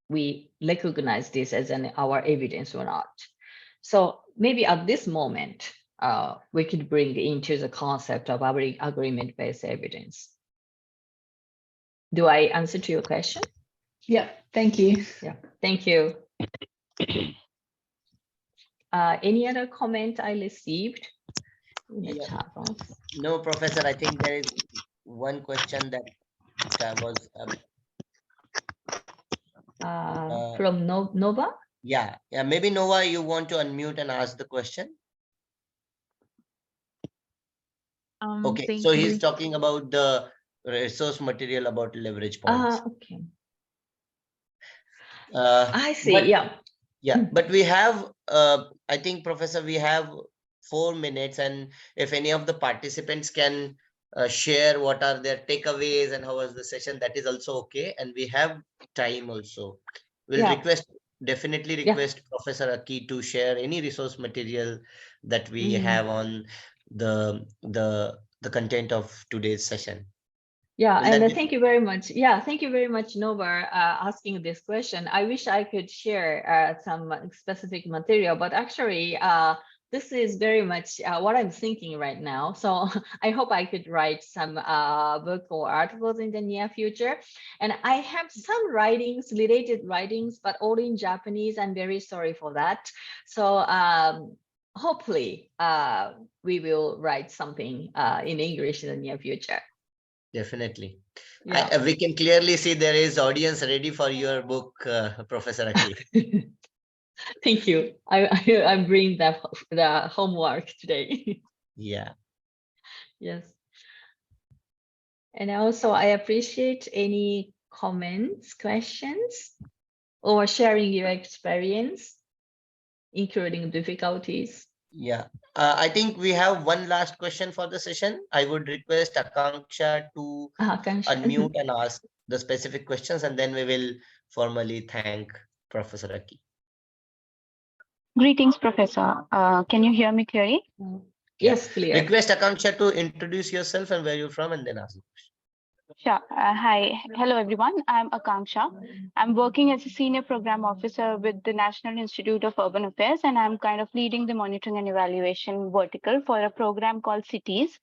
we recognize this as our evidence or not. So maybe at this moment, we could bring into the concept of agreement-based evidence. Do I answer to your question? Yeah, thank you. Yeah, thank you. Any other comment I received in the chat box? No, Professor, I think there is one question that was from Nova? Yeah, maybe Nova, you want to unmute and ask the question? Okay, so he's talking about the resource material about leverage points. Okay. I see, yeah. But we have, I think, Professor, we have 4 minutes, and if any of the participants can share what are their takeaways and how was the session, that is also okay. And we have time also. We'll request definitely request Professor Aki to share any resource material that we have on the content of today's session. Yeah, Will and that be thank you very much. Yeah, thank you very much, Nova, asking this question. I wish I could share some specific material, but actually, this is very much what I'm thinking right now. So I hope I could write some book or articles in the near future. And I have some writings, related writings, but all in Japanese. I'm very sorry for that. So hopefully we will write something in English in the near future. Definitely. Yeah. We can clearly see there is audience ready for your book, Professor Aki. Thank you. I'm bringing the homework today. Yeah. Yes. And also I appreciate any comments, questions, or sharing your experience, including difficulties. Yeah. I think we have one last question for the session. I would request Akanksha to unmute and ask the specific questions, and then we will formally thank Professor Aki. Greetings, Professor. Can you hear me clearly? Yes, clear. Request Akanksha to introduce yourself and where you're from, and then ask the question. Sure. Hi. Hello, everyone. I'm Akanksha. I'm working as a senior program officer with the National Institute of Urban Affairs, and I'm kind of leading the monitoring and evaluation vertical for a program called Cities.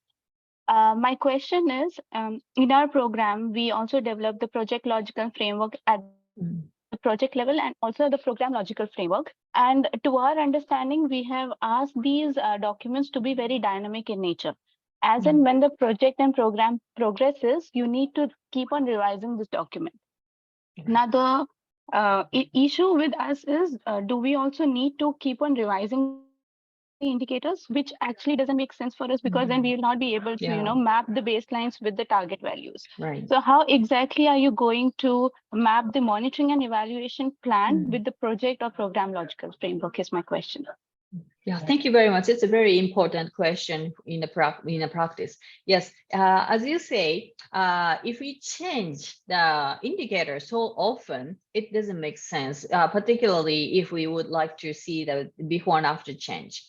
My question is, in our program, we also develop the project logical framework at the project level and also the program logical framework. And to our understanding, we have asked these documents to be very dynamic in nature. As and when the project and program progresses, you need to keep on revising this document. Now, the issue with us is, do we also need to keep on revising the indicators, which actually doesn't make sense for us, because then we will not be able to, map the baselines with the target values. Right. So how exactly are you going to map the monitoring and evaluation plan with the project or program logical framework is my question. Yeah, thank you very much. It's a very important question in the practice. Yes, as you say, if we change the indicator so often, it doesn't make sense, particularly if we would like to see the before and after change.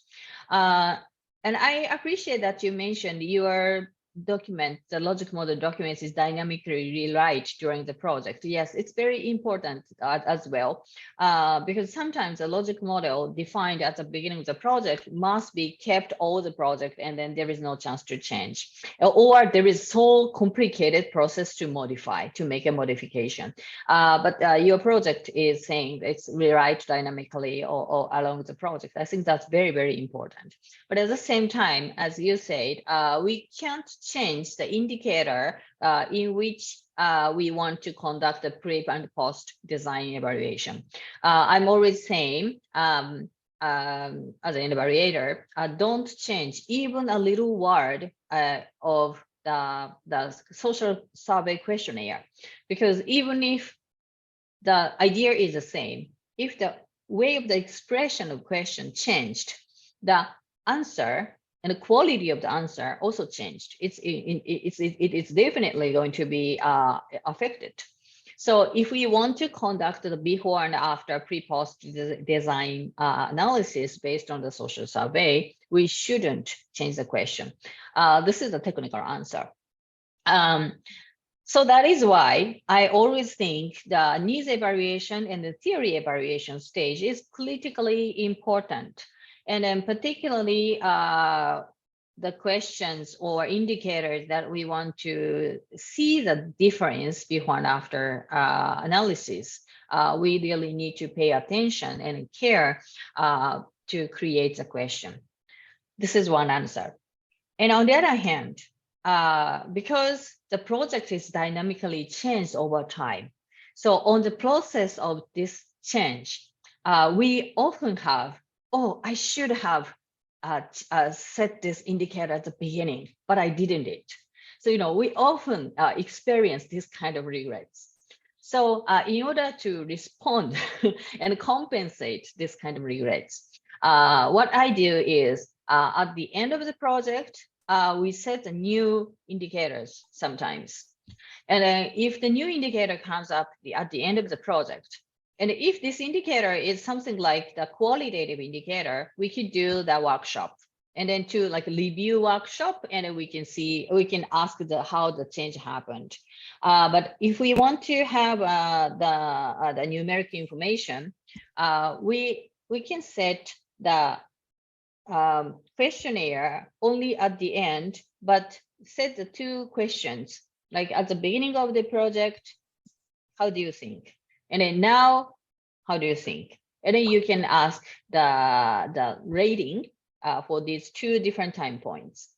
And I appreciate that you mentioned your document, the logic model documents is dynamically rewrite during the project. Yes, it's very important as well, because sometimes a logic model defined at the beginning of the project must be kept all the project, and then there is no chance to change, or there is so complicated process to modify, to make a modification. But your project is saying it's rewrite dynamically or along the project. I think that's very, very important. But at the same time, as you said, we can't change the indicator in which we want to conduct the pre and post design evaluation. I'm always saying, as an evaluator, don't change even a little word of the social survey questionnaire, because even if the idea is the same, if the way of the expression of question changed, the answer and the quality of the answer also changed. It's definitely going to be affected. So if we want to conduct the before and after pre-post design analysis based on the social survey, we shouldn't change the question. This is the technical answer. So that is why I always think the needs evaluation and the theory evaluation stage is critically important. And then particularly the questions or indicators that we want to see the difference before and after analysis, we really need to pay attention and care to create a question. This is one answer. And on the other hand, because the project is dynamically changed over time, so on the process of this change, we often have, oh, I should have set this indicator at the beginning, but I didn't it. So, we often experience this kind of regrets. So in order to respond and compensate this kind of regrets, what I do is at the end of the project, we set the new indicators sometimes. And if the new indicator comes up at the end of the project, And if this indicator is something like the qualitative indicator, we could do the workshop and then to like review workshop, and then we can see, we can ask how the change happened. But if we want to have the numeric information, we can set the questionnaire only at the end, but set the 2 questions, like at the beginning of the project, how do you think? And then now, how do you think? And then you can ask the rating for these 2 different time points.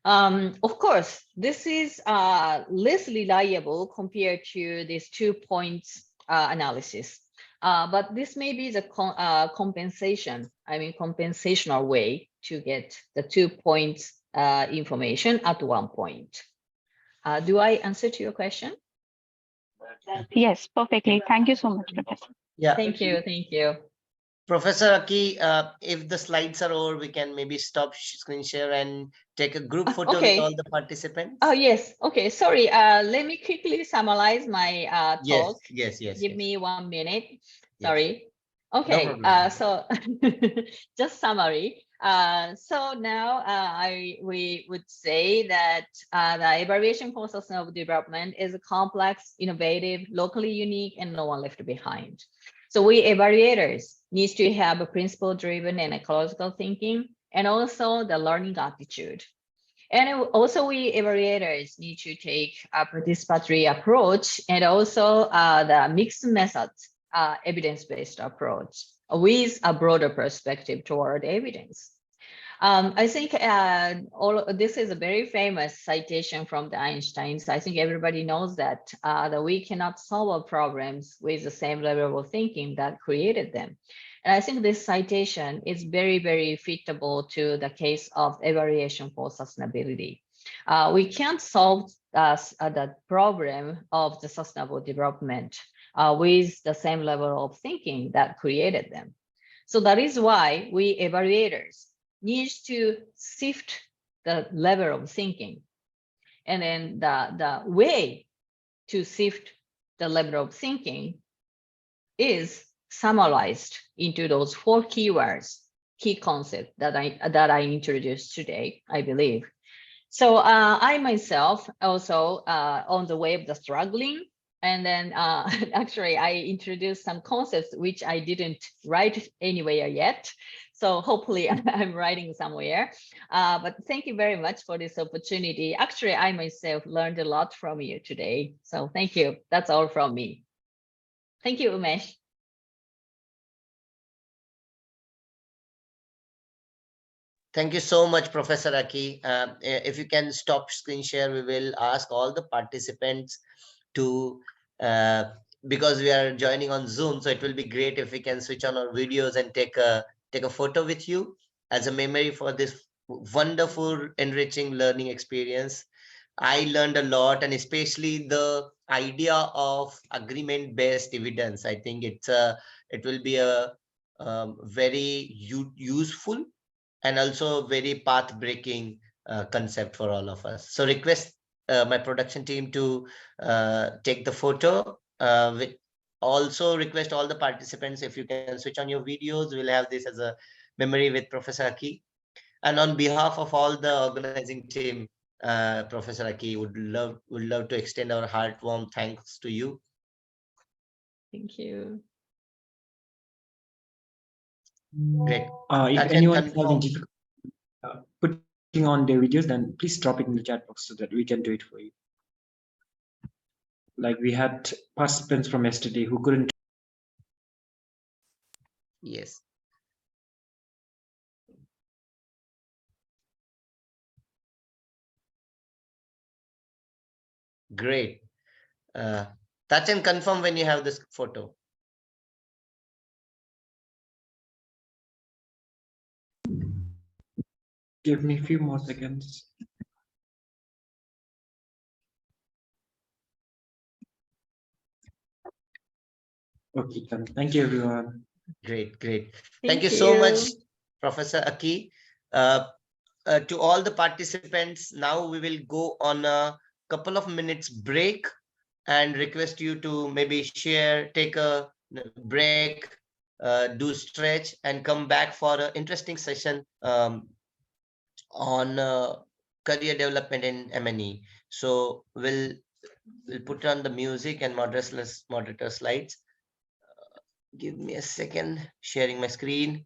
Of course, this is less reliable compared to these 2 points analysis. But this may be the compensational way to get the 2 points information at 1 point. Do I answer to your question? Yes, perfectly. Thank you so much, Professor. Yeah. Thank you. Thank you. Professor Aki, if the slides are over, we can maybe stop screen share and take a group photo with all the participants. Oh, yes. Okay. Sorry. Let me quickly summarize my talk. Yes. Give me 1 minute. Sorry. Okay. No so just summary. So now we would say that the evaluation for sustainable development is a complex, innovative, locally unique, and no one left behind. So we evaluators needs to have a principle-driven and ecological thinking, and also the learning attitude. And also we evaluators need to take a participatory approach, and also the mixed methods, evidence-based approach with a broader perspective toward evidence. I think this is a very famous citation from the Einsteins. I think everybody knows that we cannot solve problems with the same level of thinking that created them. And I think this citation is very, very fitable to the case of evaluation for sustainability. We can't solve the problem of the sustainable development with the same level of thinking that created them. So that is why we evaluators needs to shift the level of thinking. And then the way to shift the level of thinking is summarized into those 4 keywords, key concepts that I introduced today, I believe. So I myself also on the way of the struggling, and then actually I introduced some concepts which I didn't write anywhere yet. So hopefully I'm writing somewhere. But thank you very much for this opportunity. Actually, I myself learned a lot from you today. So thank you. That's all from me. Thank you, Umesh. Thank you so much, Professor Aki. If you can stop screen share, we will ask all the participants to, because we are joining on Zoom, so it will be great if we can switch on our videos and take a photo with you as a memory for this wonderful, enriching learning experience. I learned a lot, and especially the idea of agreement-based evidence. I think it will be a very useful and also very path-breaking concept for all of us. So request my production team to take the photo. Also request all the participants, if you can switch on your videos, we'll have this as a memory with Professor Aki. And on behalf of all the organizing team, Professor Aki, would love to extend our heartwarm thanks to you. Thank you. Great. If anyone is having difficulty putting on their videos, then please drop it in the chat box so that we can do it for you. Like we had participants from yesterday who couldn't. Yes. Great. Touch and confirm when you have this photo. Give me a few more seconds. Okay, thank you, everyone. Great. Thank you so much, Professor Aki. To all the participants, now we will go on a couple of minutes break and request you to maybe share, take a break, do stretch, and come back for an interesting session on career development in M&E. So we'll put on the music and moderator slides. Give me a second, sharing my screen.